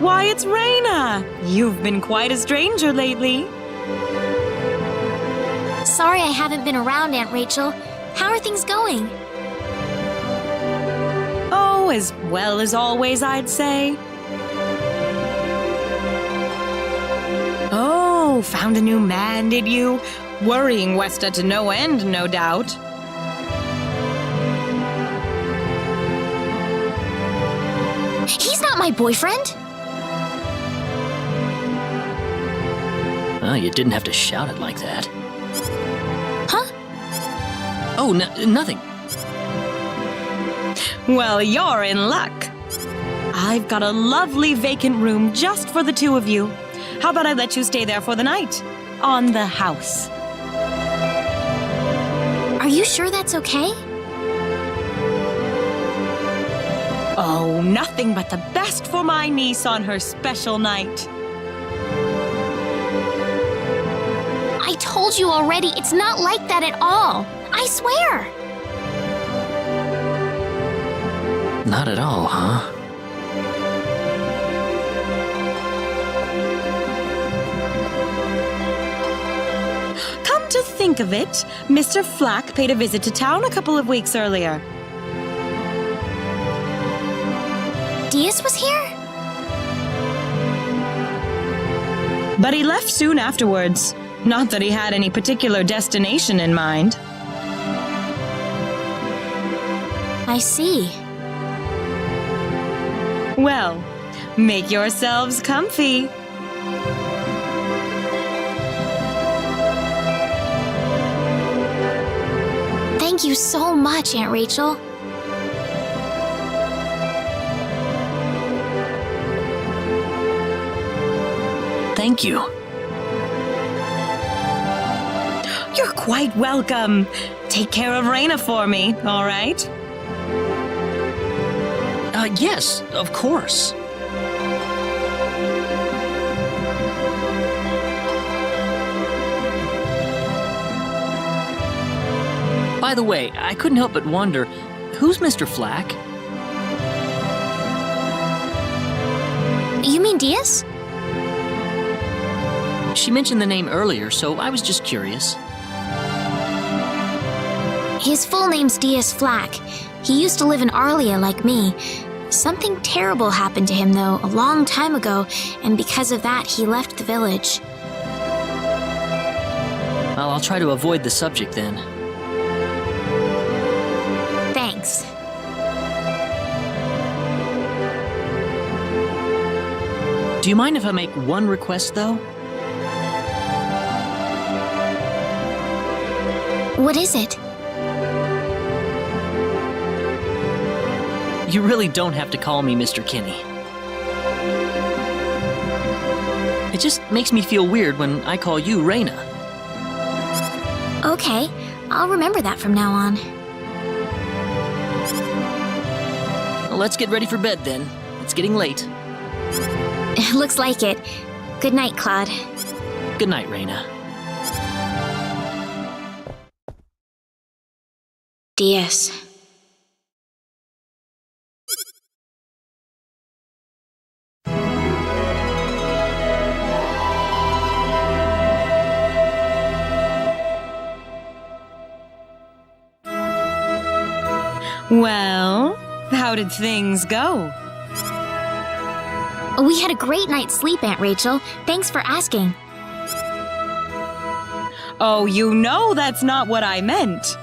Why, it's Rena! You've been quite a stranger lately. Sorry I haven't been around, Aunt Rachel. How are things going? Oh, as well as always, I'd say. Oh, found a new man, did you? Worrying Westa to no end, no doubt. He's not my boyfriend! Well, you didn't have to shout it like that. Huh? Oh, nothing. Well, you're in luck. I've got a lovely vacant room just for the two of you. How about I let you stay there for the night? On the house. Are you sure that's okay? Oh, nothing but the best for my niece on her special night. I told you already, it's not like that at all. I swear. Not at all, huh? Come to think of it, Mr. Flack paid a visit to town a couple of weeks earlier. Diaz was here? But he left soon afterwards. Not that he had any particular destination in mind. I see. Well, make yourselves comfy. Thank you so much, Aunt Rachel. Thank you. You're quite welcome. Take care of Rena for me, all right? Yes, of course. By the way, I couldn't help but wonder, who's Mr. Flack? You mean Diaz? She mentioned the name earlier, so I was just curious. His full name's Diaz Flack. He used to live in Arlia like me. Something terrible happened to him, though, a long time ago, and because of that, he left the village. Well, I'll try to avoid the subject then. Thanks. Do you mind if I make one request, though? What is it? You really don't have to call me Mr. Kinney. It just makes me feel weird when I call you Rena. Okay, I'll remember that from now on. Well, let's get ready for bed then. It's getting late. Looks like it. Good night, Claude. Good night, Rena. Diaz. Well, how did things go? We had a great night's sleep, Aunt Rachel. Thanks for asking. Oh, you know that's not what I meant.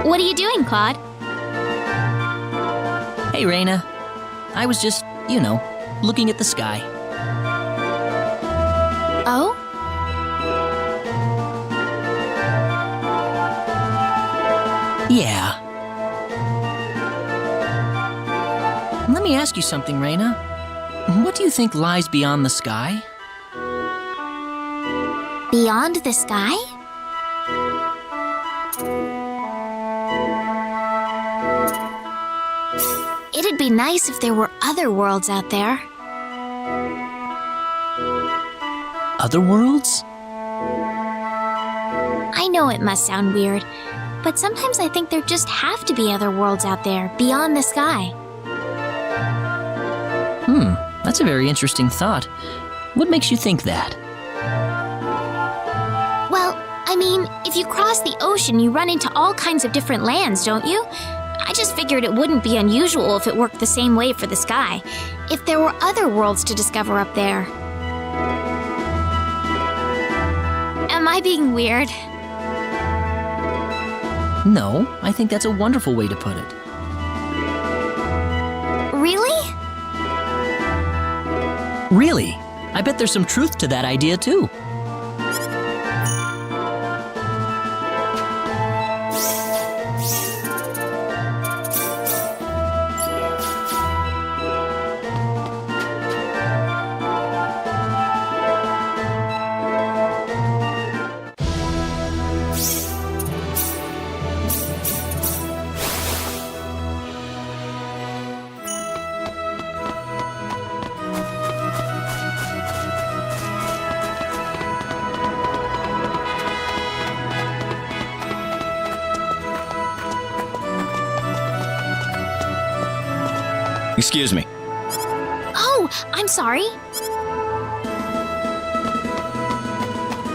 What are you doing, Claude? Hey, Rena. I was just, looking at the sky. Oh? Yeah. Let me ask you something, Rena. What do you think lies beyond the sky? Beyond the sky? It'd be nice if there were other worlds out there. Other worlds? I know it must sound weird, but sometimes I think there just have to be other worlds out there, beyond the sky. That's a very interesting thought. What makes you think that? Well, I mean, if you cross the ocean, you run into all kinds of different lands, don't you? I just figured it wouldn't be unusual if it worked the same way for the sky, if there were other worlds to discover up there. Am I being weird? No, I think that's a wonderful way to put it. Really? Really? I bet there's some truth to that idea, too. Excuse me. Oh, I'm sorry.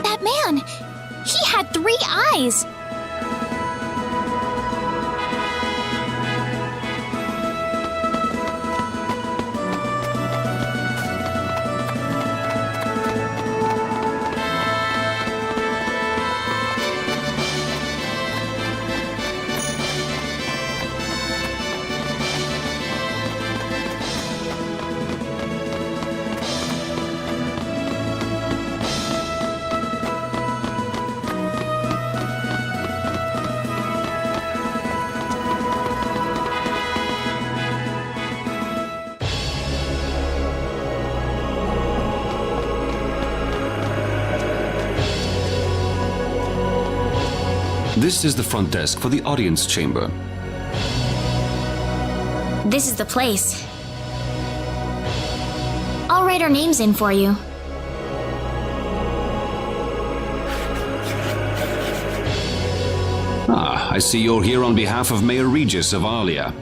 That man, he had 3 eyes. This is the front desk for the audience chamber. This is the place. I'll write our names in for you. Ah, I see you're here on behalf of Mayor Regis of Alia.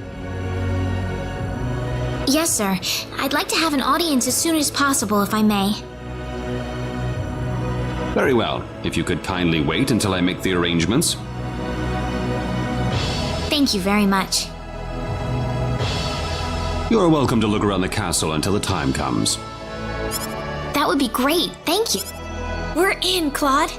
Yes, sir. I'd like to have an audience as soon as possible, if I may. Very well. If you could kindly wait until I make the arrangements. Thank you very much. You're welcome to look around the castle until the time comes. That would be great, thank you. We're in, Claude.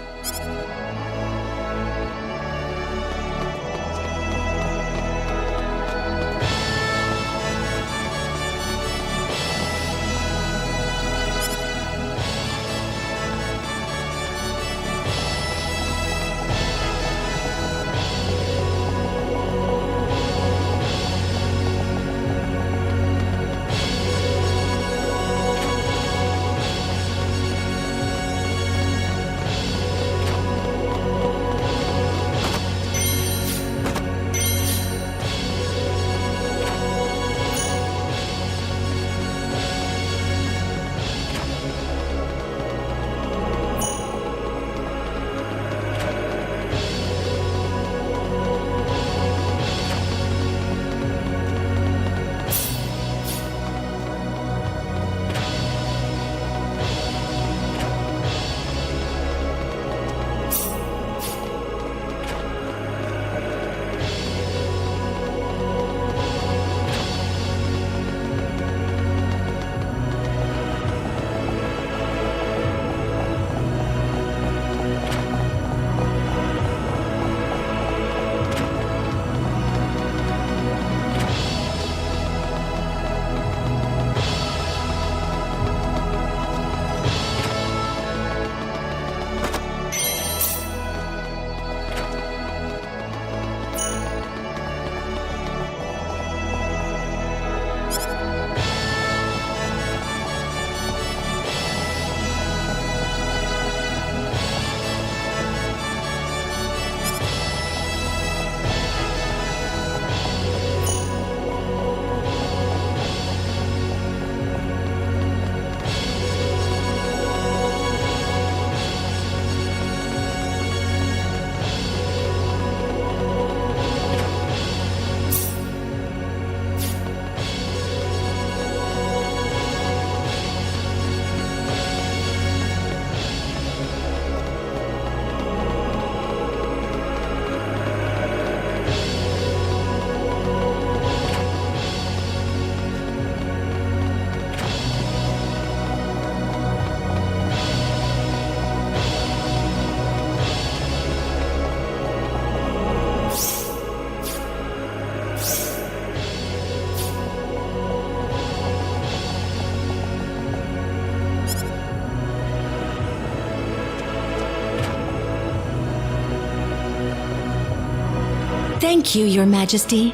Thank you, Your Majesty.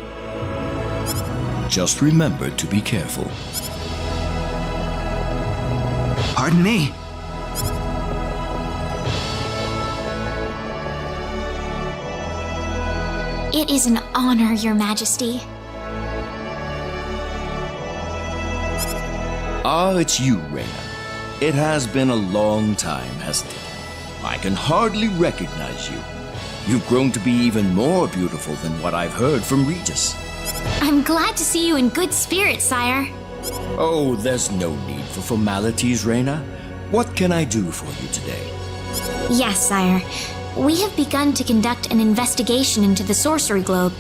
Just remember to be careful. Pardon me. It is an honor, Your Majesty. Ah, it's you, Rena. It has been a long time, hasn't it? I can hardly recognize you. You've grown to be even more beautiful than what I've heard from Regis. I'm glad to see you in good spirits, sire. Oh, there's no need for formalities, Rena. What can I do for you today? Yes, sire. We have begun to conduct an investigation into the sorcery globe.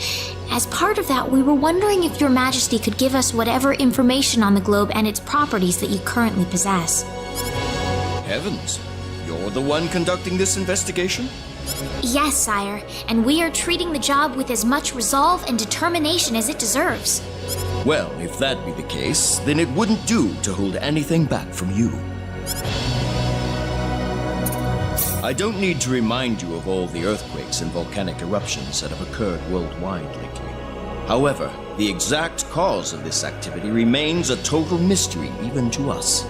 As part of that, we were wondering if Your Majesty could give us whatever information on the globe and its properties that you currently possess. Heavens, you're the one conducting this investigation? Yes, sire, and we are treating the job with as much resolve and determination as it deserves. Well, if that be the case, then it wouldn't do to hold anything back from you. I don't need to remind you of all the earthquakes and volcanic eruptions that have occurred worldwide lately. However, the exact cause of this activity remains a total mystery even to us.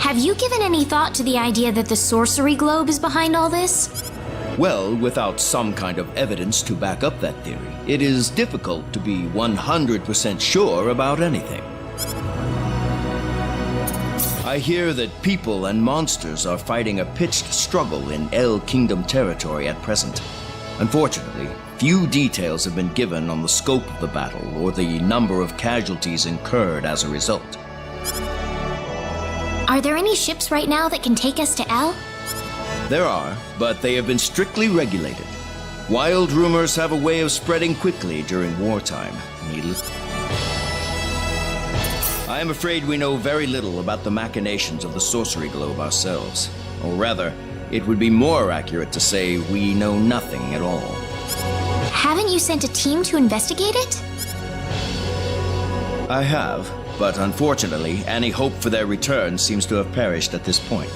Have you given any thought to the idea that the sorcery globe is behind all this? Well, without some kind of evidence to back up that theory, it is difficult to be 100% sure about anything. I hear that people and monsters are fighting a pitched struggle in El Kingdom territory at present. Unfortunately, few details have been given on the scope of the battle or the number of casualties incurred as a result. Are there any ships right now that can take us to El? There are, but they have been strictly regulated. Wild rumors have a way of spreading quickly during wartime. I am afraid we know very little about the machinations of the sorcery globe ourselves. Or rather, it would be more accurate to say we know nothing at all. Haven't you sent a team to investigate it? I have, but unfortunately, any hope for their return seems to have perished at this point.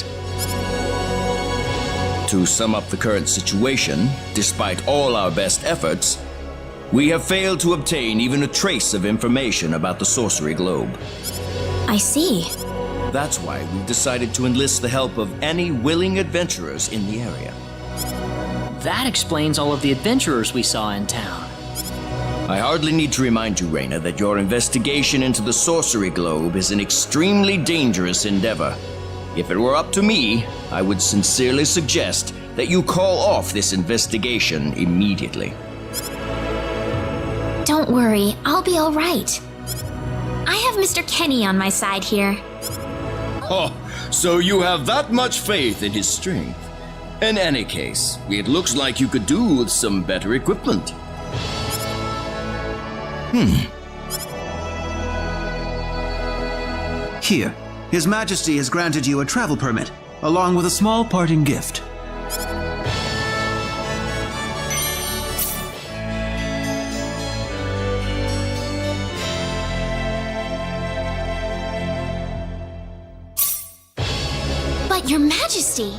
To sum up the current situation, despite all our best efforts, we have failed to obtain even a trace of information about the sorcery globe. I see. That's why we've decided to enlist the help of any willing adventurers in the area. That explains all of the adventurers we saw in town. I hardly need to remind you, Rena, that your investigation into the sorcery globe is an extremely dangerous endeavor. If it were up to me, I would sincerely suggest that you call off this investigation immediately. Don't worry, I'll be all right. I have Mr. Kenny on my side here. Oh, so you have that much faith in his strength. In any case, it looks like you could do with some better equipment. Here, His Majesty has granted you a travel permit, along with a small parting gift. But Your Majesty!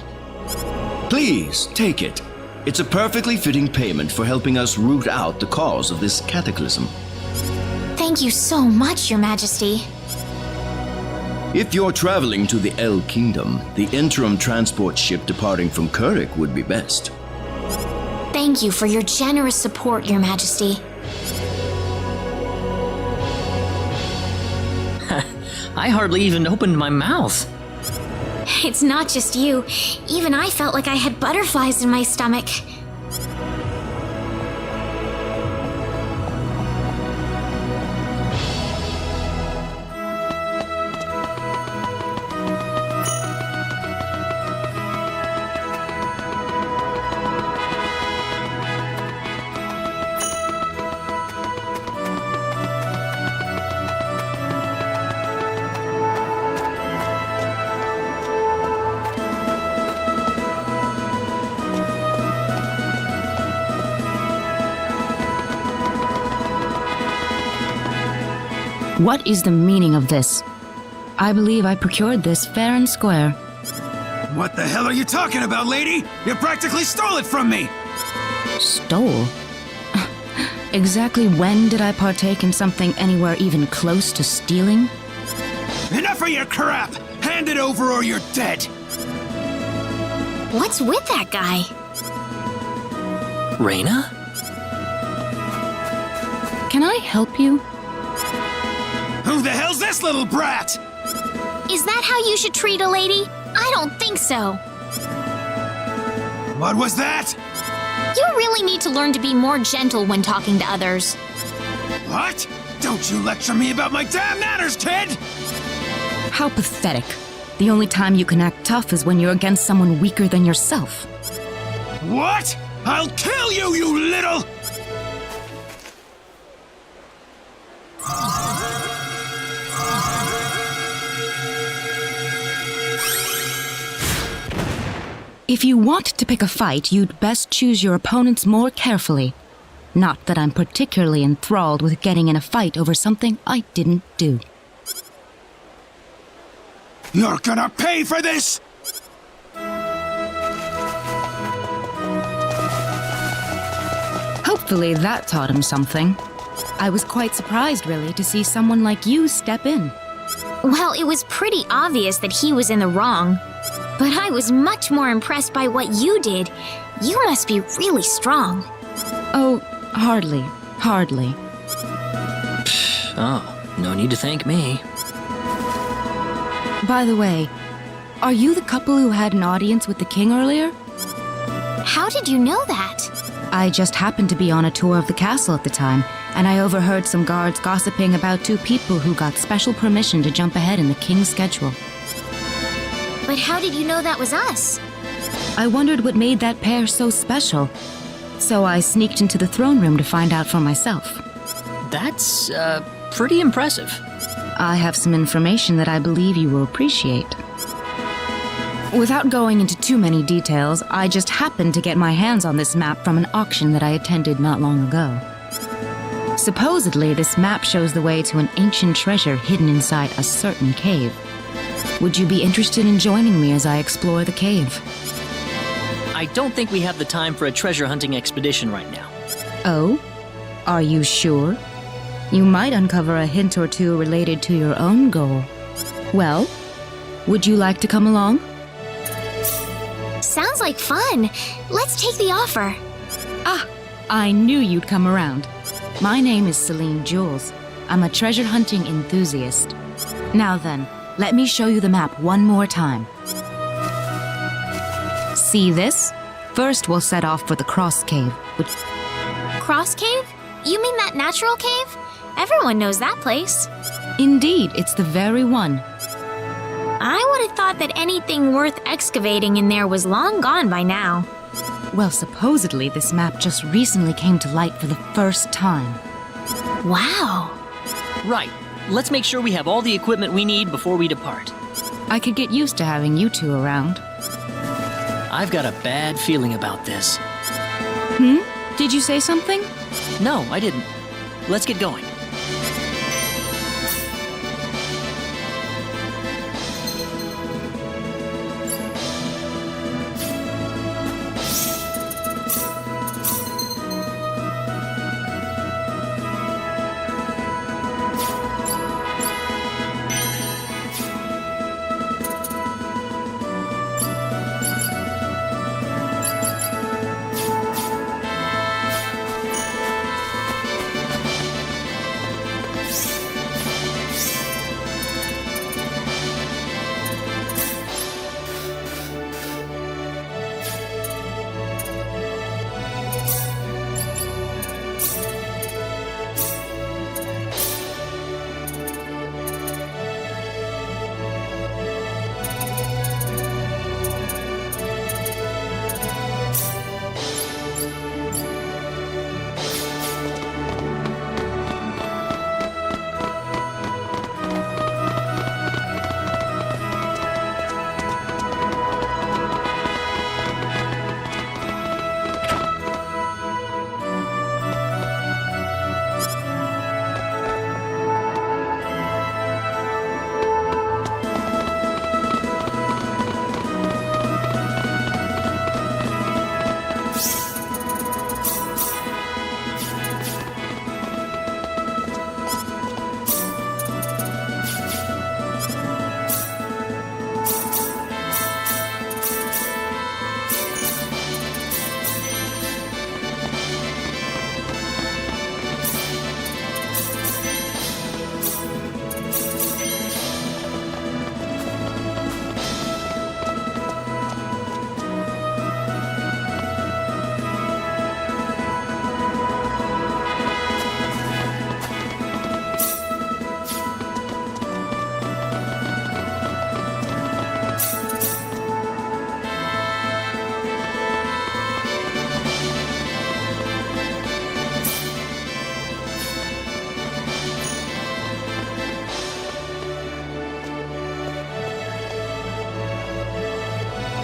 Please, take it. It's a perfectly fitting payment for helping us root out the cause of this cataclysm. Thank you so much, Your Majesty. If you're traveling to the El Kingdom, the interim transport ship departing from Kurik would be best. Thank you for your generous support, Your Majesty. I hardly even opened my mouth. It's not just you. Even I felt like I had butterflies in my stomach. What is the meaning of this? I believe I procured this fair and square. What the hell are you talking about, lady? You practically stole it from me! Stole? Exactly when did I partake in something anywhere even close to stealing? Enough of your crap! Hand it over or you're dead! What's with that guy? Rena? Can I help you? Who the hell's this little brat? Is that how you should treat a lady? I don't think so. What was that? You really need to learn to be more gentle when talking to others. What? Don't you lecture me about my damn manners, kid! How pathetic. The only time you can act tough is when you're against someone weaker than yourself. What? I'll kill you, you little... If you want to pick a fight, you'd best choose your opponents more carefully. Not that I'm particularly enthralled with getting in a fight over something I didn't do. You're gonna pay for this! Hopefully that taught him something. I was quite surprised, really, to see someone like you step in. Well, it was pretty obvious that he was in the wrong. But I was much more impressed by what you did. You must be really strong. Oh, hardly. Hardly. Oh, no need to thank me. By the way, are you the couple who had an audience with the king earlier? How did you know that? I just happened to be on a tour of the castle at the time, and I overheard some guards gossiping about two people who got special permission to jump ahead in the king's schedule. But how did you know that was us? I wondered what made that pair so special, so I sneaked into the throne room to find out for myself. That's, pretty impressive. I have some information that I believe you will appreciate. Without going into too many details, I just happened to get my hands on this map from an auction that I attended not long ago. Supposedly, this map shows the way to an ancient treasure hidden inside a certain cave. Would you be interested in joining me as I explore the cave? I don't think we have the time for a treasure hunting expedition right now. Oh? Are you sure? You might uncover a hint or two related to your own goal. Well, would you like to come along? Sounds like fun. Let's take the offer. Ah, I knew you'd come around. My name is Celine Jules. I'm a treasure hunting enthusiast. Now then, let me show you the map one more time. See this? First, we'll set off for the Cross Cave. Cross Cave? You mean that natural cave? Everyone knows that place. Indeed, it's the very one. I would have thought that anything worth excavating in there was long gone by now. Well, supposedly this map just recently came to light for the first time. Wow. Right. Let's make sure we have all the equipment we need before we depart. I could get used to having you two around. I've got a bad feeling about this. Did you say something? No, I didn't. Let's get going.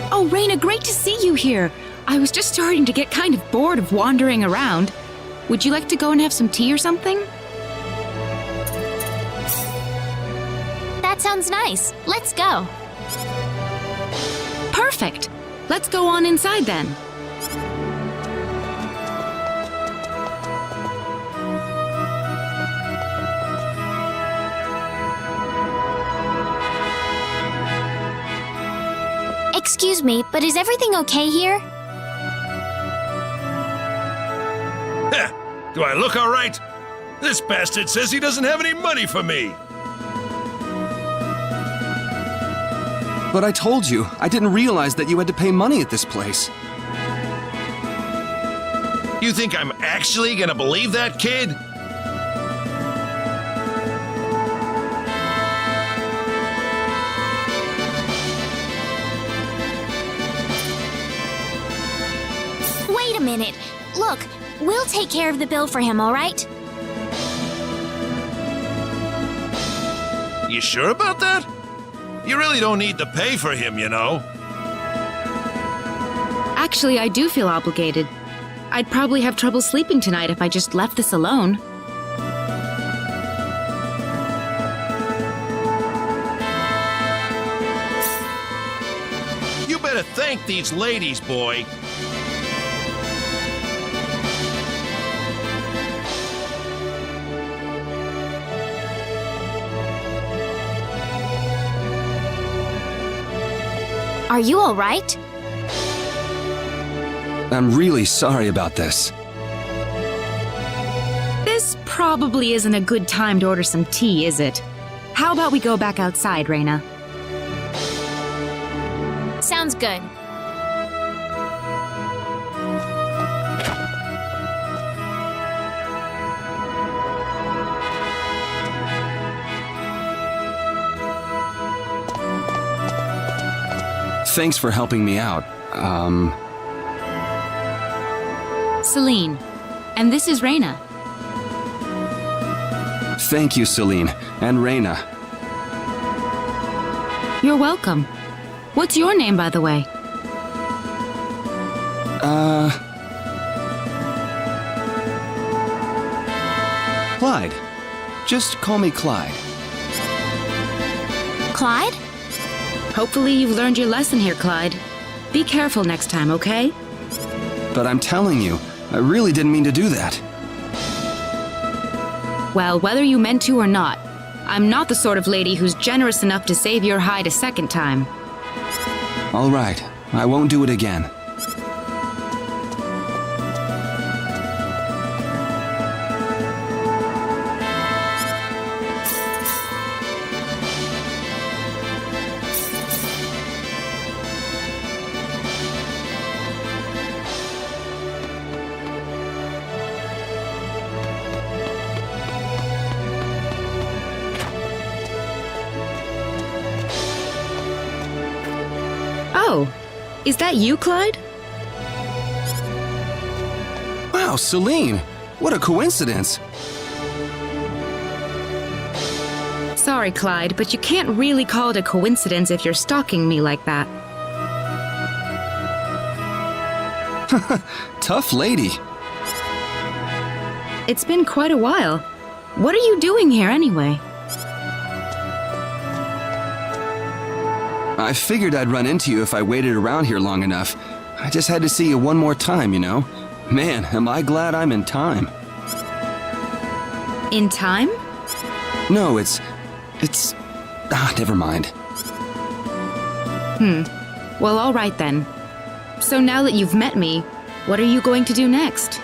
Oh, Rena, great to see you here. I was just starting to get kind of bored of wandering around. Would you like to go and have some tea or something? That sounds nice. Let's go. Perfect. Let's go on inside then. Excuse me, but is everything okay here? Do I look all right? This bastard says he doesn't have any money for me. But I told you, I didn't realize that you had to pay money at this place. You think I'm actually gonna believe that, kid? Wait a minute. Look, we'll take care of the bill for him, all right? You sure about that? You really don't need to pay for him, you know. Actually, I do feel obligated. I'd probably have trouble sleeping tonight if I just left this alone. You better thank these ladies, boy. Are you all right? I'm really sorry about this. This probably isn't a good time to order some tea, is it? How about we go back outside, Rena? Sounds good. Thanks for helping me out. Celine. And this is Rena. Thank you, Celine. And Rena. You're welcome. What's your name, by the way? Clyde. Just call me Clyde. Clyde? Hopefully you've learned your lesson here, Clyde. Be careful next time, okay? But I'm telling you, I really didn't mean to do that. Well, whether you meant to or not, I'm not the sort of lady who's generous enough to save your hide a second time. All right, I won't do it again. Oh, is that you, Clyde? Wow, Celine! What a coincidence! Sorry, Clyde, but you can't really call it a coincidence if you're stalking me like that. Tough lady. It's been quite a while. What are you doing here anyway? I figured I'd run into you if I waited around here long enough. I just had to see you one more time, you know? Man, am I glad I'm in time. In time? No, it's... never mind. Well, all right then. So now that you've met me, what are you going to do next?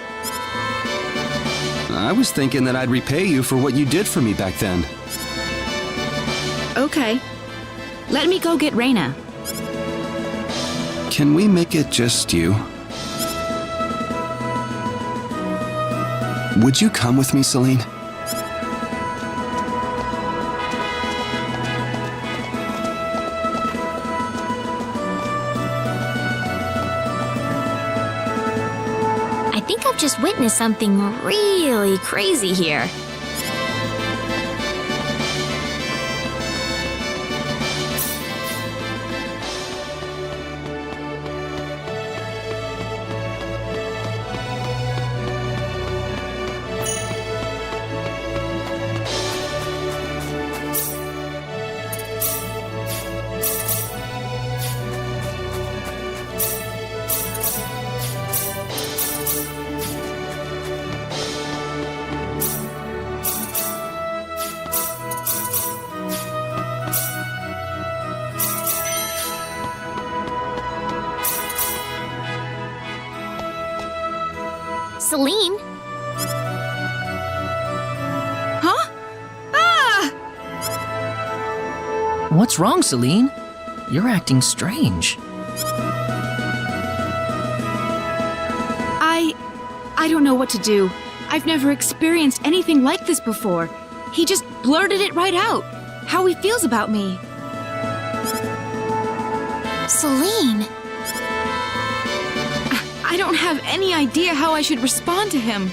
I was thinking that I'd repay you for what you did for me back then. Okay. Let me go get Rena. Can we make it just you? Would you come with me, Celine? I think I've just witnessed something really crazy here. Celine? Huh? Ah! What's wrong, Celine? You're acting strange. I don't know what to do. I've never experienced anything like this before. He just blurted it right out. How he feels about me. Celine? I don't have any idea how I should respond to him.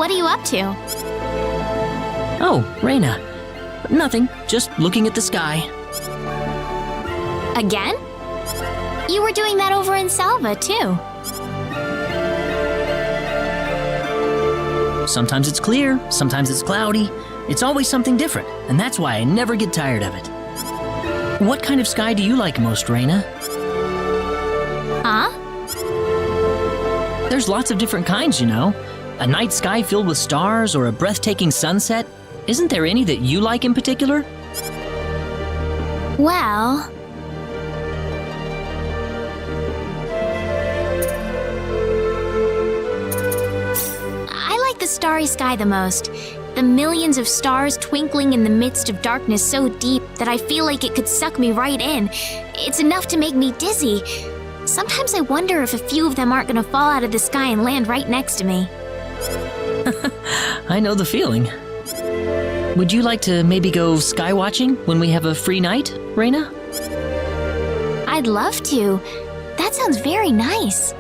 What are you up to? Oh, Rena. Nothing, just looking at the sky. Again? You were doing that over in Salva, too. Sometimes it's clear, sometimes it's cloudy. It's always something different, and that's why I never get tired of it. What kind of sky do you like most, Rena? Huh? There's lots of different kinds, you know. A night sky filled with stars or a breathtaking sunset. Isn't there any that you like in particular? Well... I like the starry sky the most. The millions of stars twinkling in the midst of darkness so deep that I feel like it could suck me right in. It's enough to make me dizzy. Sometimes I wonder if a few of them aren't going to fall out of the sky and land right next to me. I know the feeling. Would you like to maybe go sky watching when we have a free night, Rena? I'd love to. That sounds very nice.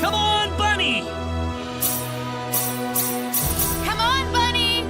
Come on, Bunny! Come on, Bunny!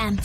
am.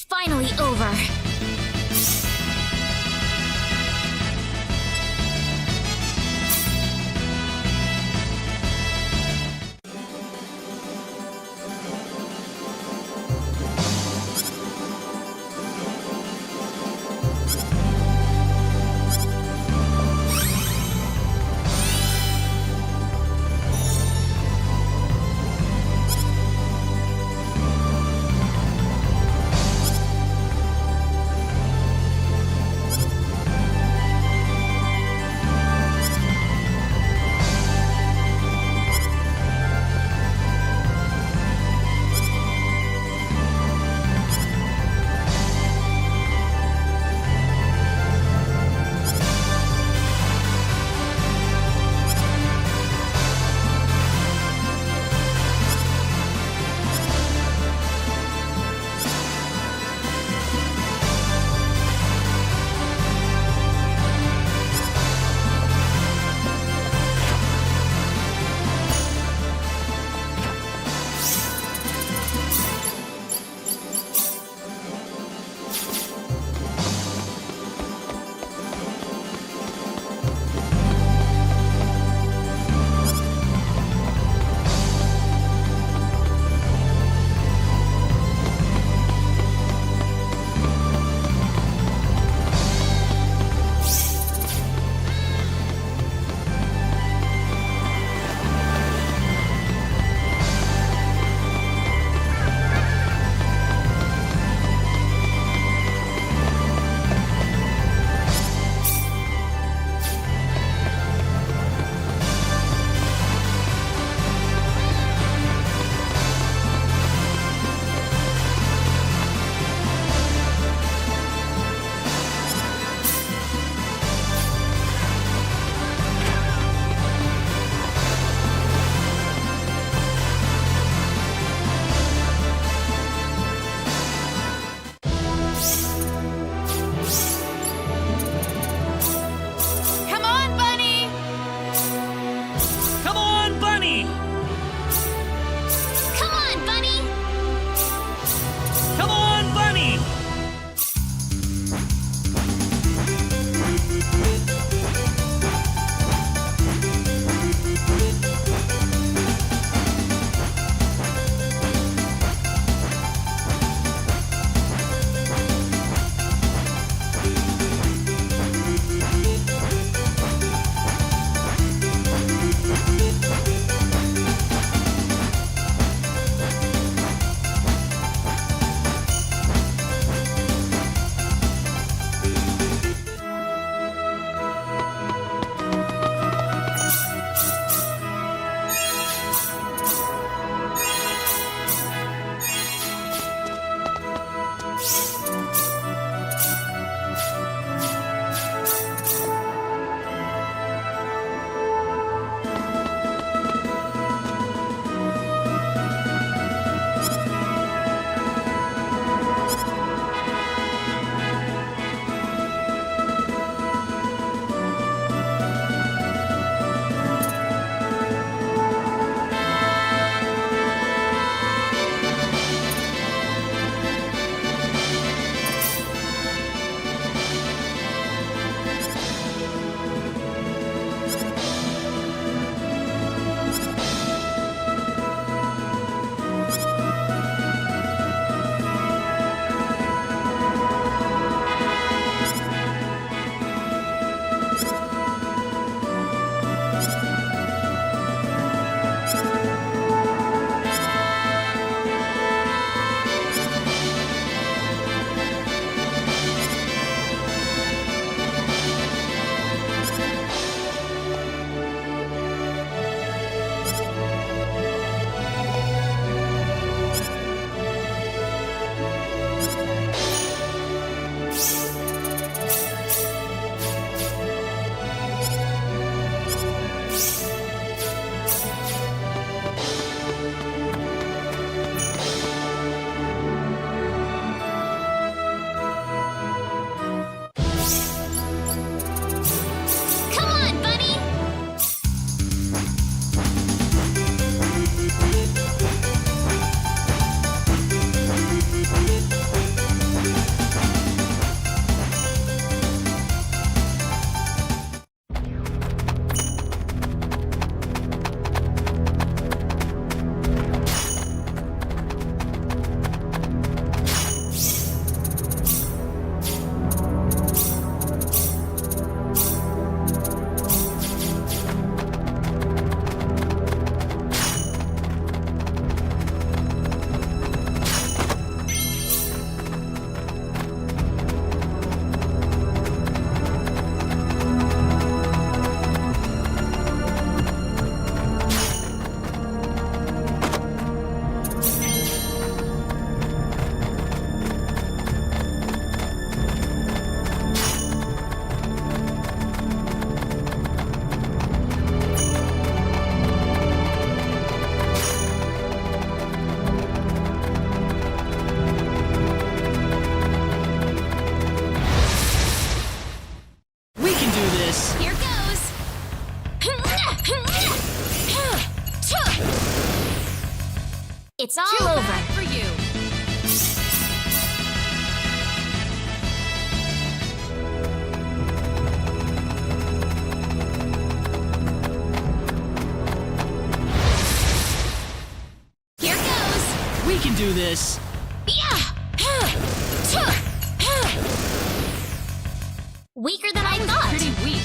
Finally over. It's all over. For you. Here goes. We can do this. Weaker than I thought. Pretty weak.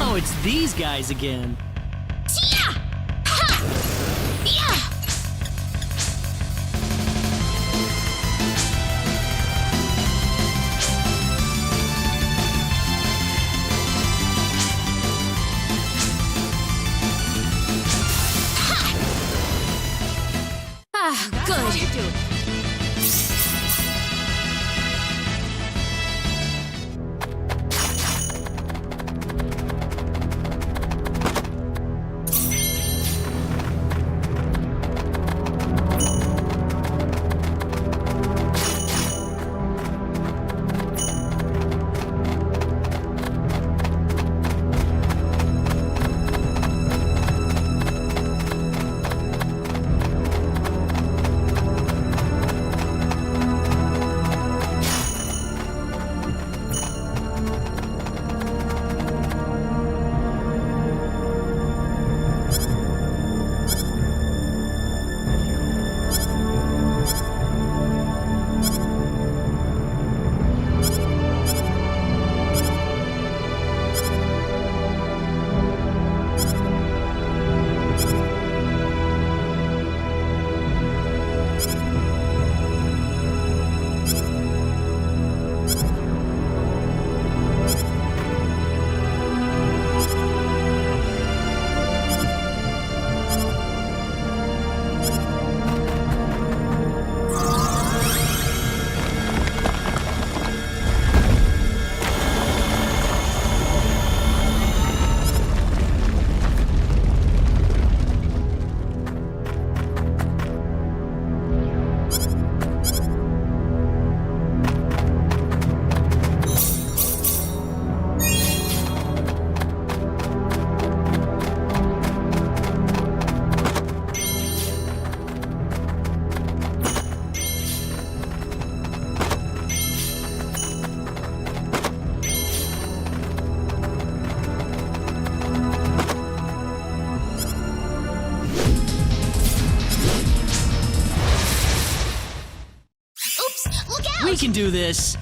Oh, it's these guys again. Good. We can do this.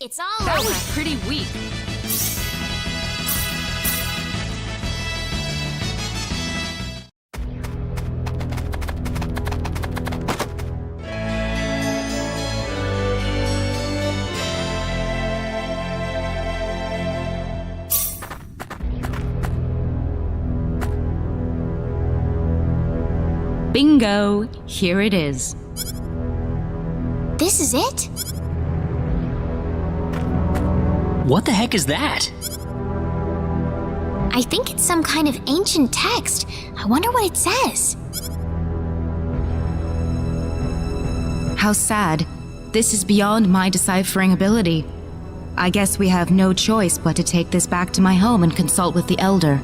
It's all That over. was pretty weak. Bingo! Here it is. This is it? What the heck is that? I think it's some kind of ancient text. I wonder what it says. How sad. This is beyond my deciphering ability. I guess we have no choice but to take this back to my home and consult with the elder.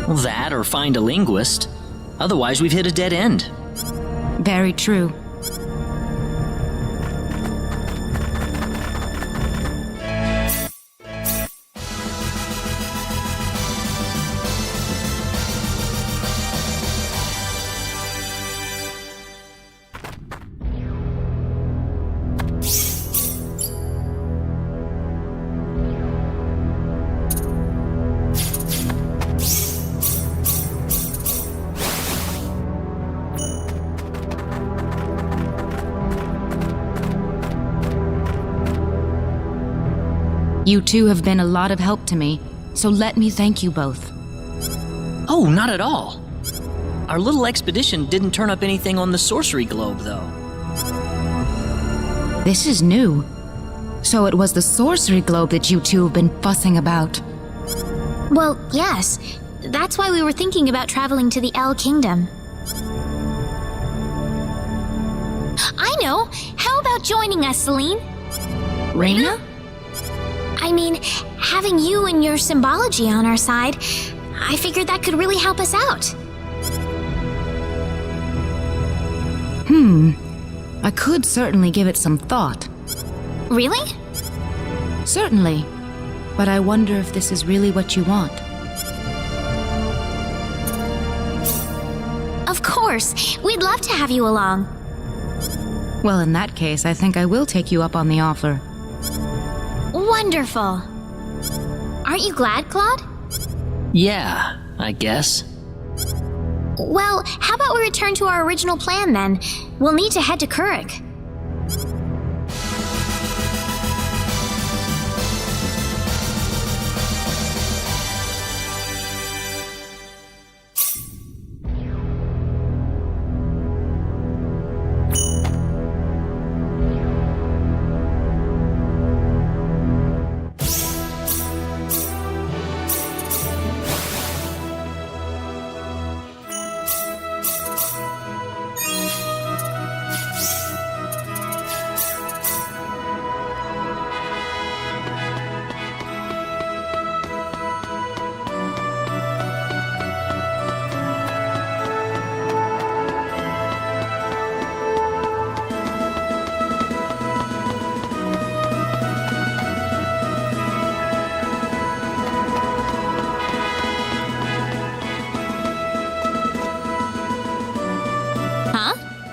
Well, that or find a linguist. Otherwise, we've hit a dead end. Very true. You two have been a lot of help to me, so let me thank you both. Oh, not at all. Our little expedition didn't turn up anything on the sorcery globe, though. This is new. So it was the sorcery globe that you two have been fussing about. Well, yes. That's why we were thinking about traveling to the El Kingdom. I know! How about joining us, Celine? Rena? I mean, having you and your symbology on our side, I figured that could really help us out. I could certainly give it some thought. Really? Certainly. But I wonder if this is really what you want. Of course! We'd love to have you along. Well, in that case, I think I will take you up on the offer. Wonderful! Aren't you glad, Claude? Yeah, I guess. Well, how about we return to our original plan then? We'll need to head to Kurik.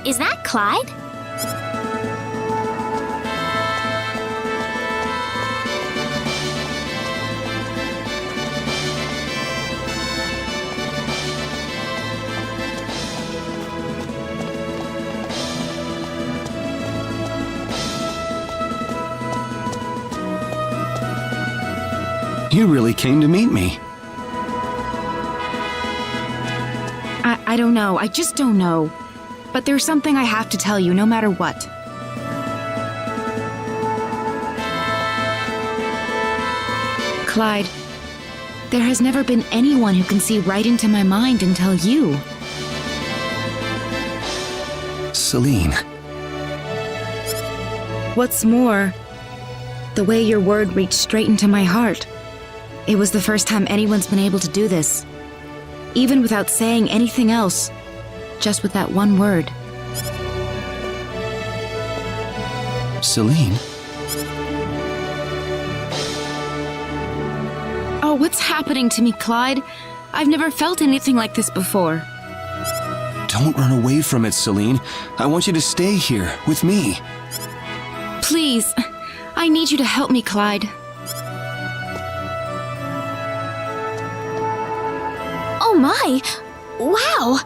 Is that Clyde? You really came to meet me. I don't know. I just don't know. But there's something I have to tell you, no matter what. Clyde, there has never been anyone who can see right into my mind until you. Celine. What's more, the way your word reached straight into my heart. It was the first time anyone's been able to do this. Even without saying anything else. Just with that one word. Celine? Oh, what's happening to me, Clyde? I've never felt anything like this before. Don't run away from it, Celine. I want you to stay here, with me. Please. I need you to help me, Clyde. Oh my! Wow!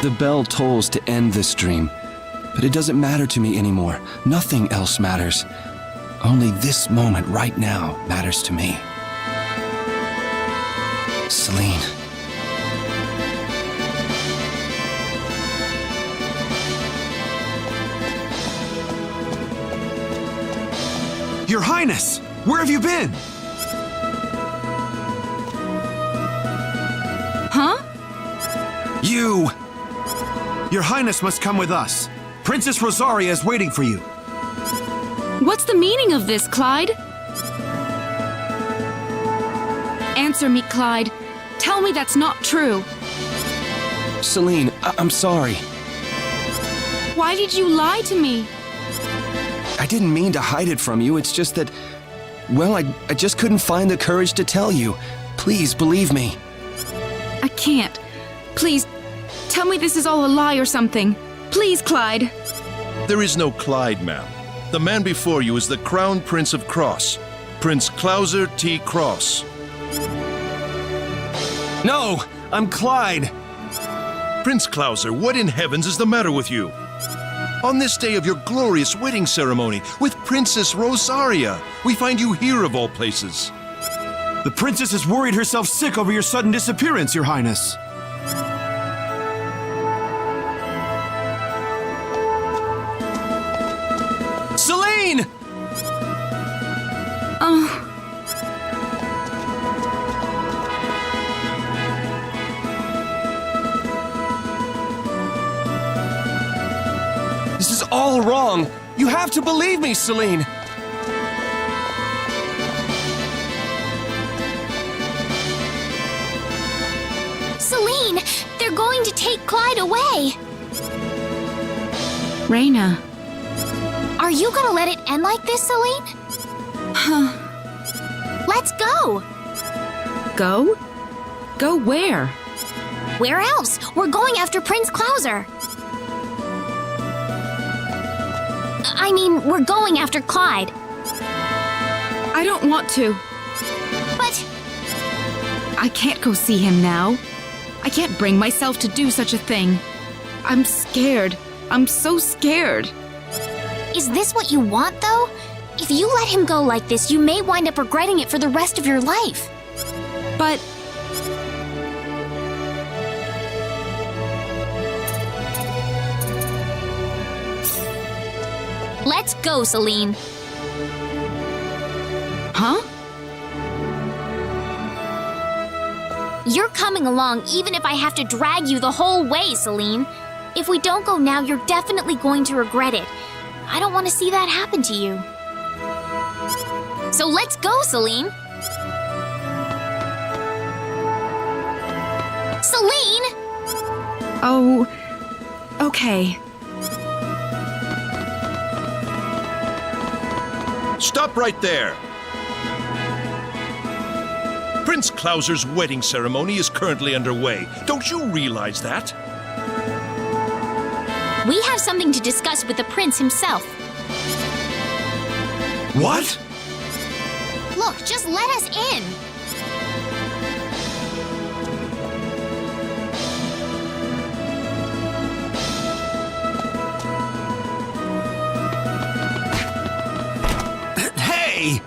The bell tolls to end this dream, but it doesn't matter to me anymore. Nothing else matters. Only this moment right now matters to me. Celine. Your Highness! Where have you been? Huh? You! Your Highness must come with us. Princess Rosaria is waiting for you. What's the meaning of this, Clyde? Answer me, Clyde. Tell me that's not true. Celine, I'm sorry. Why did you lie to me? I didn't mean to hide it from you. It's just that, well, I just couldn't find the courage to tell you. Please believe me. I can't. Please, tell me this is all a lie or something. Please, Clyde. There is no Clyde, ma'am. The man before you is the Crown Prince of Cross, Prince Clauser T. Cross. No, I'm Clyde. Prince Clauser, what in heavens is the matter with you? On this day of your glorious wedding ceremony with Princess Rosaria, we find you here of all places. The princess has worried herself sick over your sudden disappearance, Your Highness. Celine! Oh. This is all wrong. You have to believe me, Celine. Celine! They're going to take Clyde away! Rena. Are you gonna let it end like this, Celine? Huh. Let's go! Go? Go where? Where else? We're going after Prince Clauser. I mean, we're going after Clyde. I don't want to. But... I can't go see him now. I can't bring myself to do such a thing. I'm scared. I'm so scared. Is this what you want, though? If you let him go like this, you may wind up regretting it for the rest of your life. But... Let's go, Celine. Huh? You're coming along even if I have to drag you the whole way, Celine. If we don't go now, you're definitely going to regret it. I don't want to see that happen to you. So let's go, Celine. Celine! Oh, okay. Stop right there! Prince Clauser's wedding ceremony is currently underway. Don't you realize that? We have something to discuss with the prince himself. What? Look, just let us in. Hey!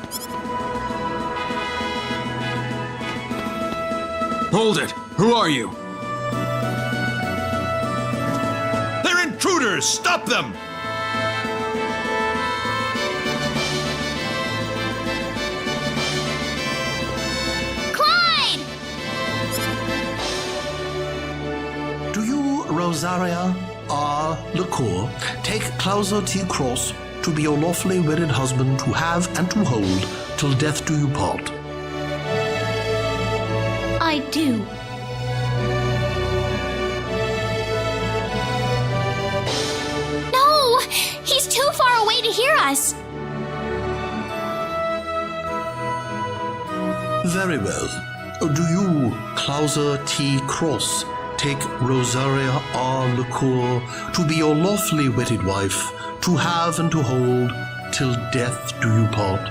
Hold it! Who are you? They're intruders! Stop them! Clyde! Do you, Rosaria R. Lecour, take Clauser T. Cross to be your lawfully wedded husband to have and to hold till death do you part? I do. No! He's too far away to hear us! Very well. Do you, Clauser T. Cross, take Rosaria R. LeCour to be your lawfully wedded wife, to have and to hold, till death do you part.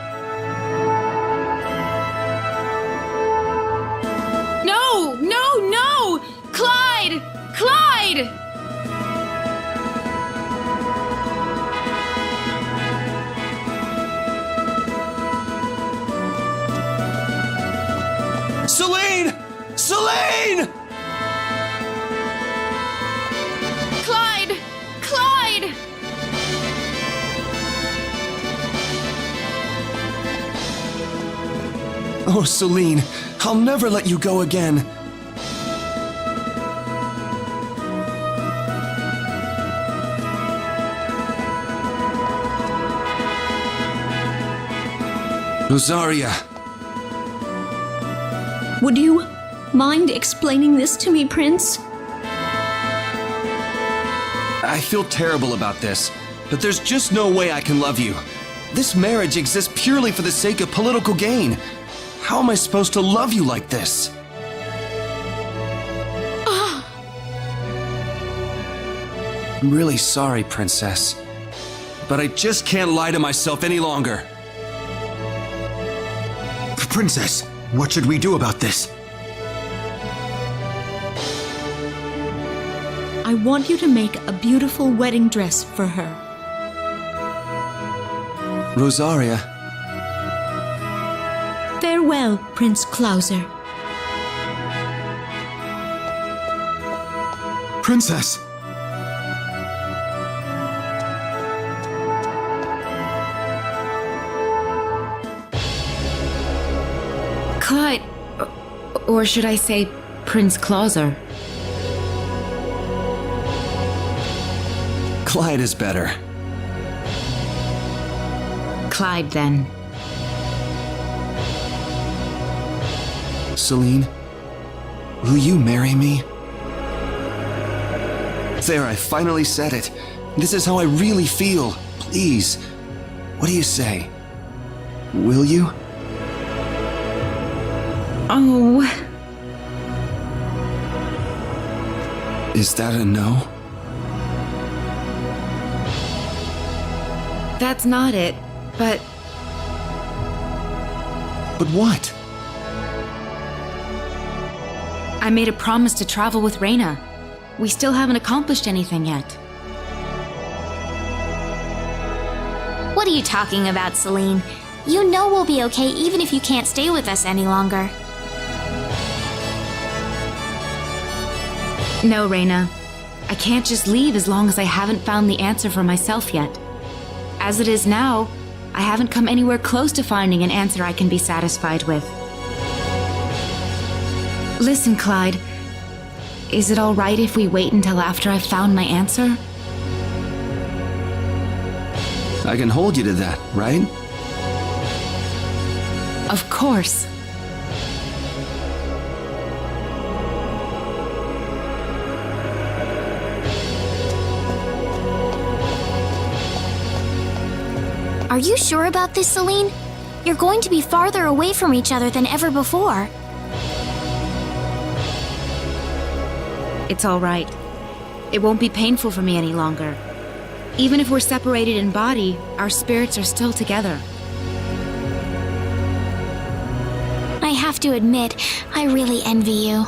No! No! No! Clyde! Clyde! Celine! Celine! Clyde! Clyde! Oh, Celine, I'll never let you go again. Rosaria. Would you mind explaining this to me, Prince? I feel terrible about this, but there's just no way I can love you. This marriage exists purely for the sake of political gain. How am I supposed to love you like this? I'm really sorry, Princess. But I just can't lie to myself any longer. Princess, what should we do about this? I want you to make a beautiful wedding dress for her. Rosaria. Farewell, Prince Clauser. Princess! Clyde, or should I say Prince Clauser? Clyde is better. Clyde, then. Celine, will you marry me? There, I finally said it. This is how I really feel. Please. What do you say? Will you? Oh. Is that a no? That's not it, but... But what? I made a promise to travel with Rena. We still haven't accomplished anything yet. What are you talking about, Celine? You know we'll be okay even if you can't stay with us any longer. No, Rena. I can't just leave as long as I haven't found the answer for myself yet. As it is now, I haven't come anywhere close to finding an answer I can be satisfied with. Listen, Clyde. Is it all right if we wait until after I've found my answer? I can hold you to that, right? Of course. Are you sure about this, Celine? You're going to be farther away from each other than ever before. It's all right. It won't be painful for me any longer. Even if we're separated in body, our spirits are still together. I have to admit, I really envy you.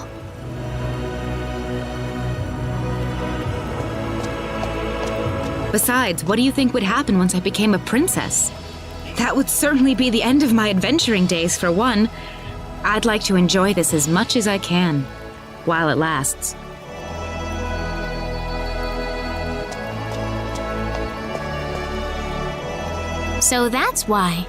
Besides, what do you think would happen once I became a princess? That would certainly be the end of my adventuring days, for one. I'd like to enjoy this as much as I can, while it lasts. So that's why.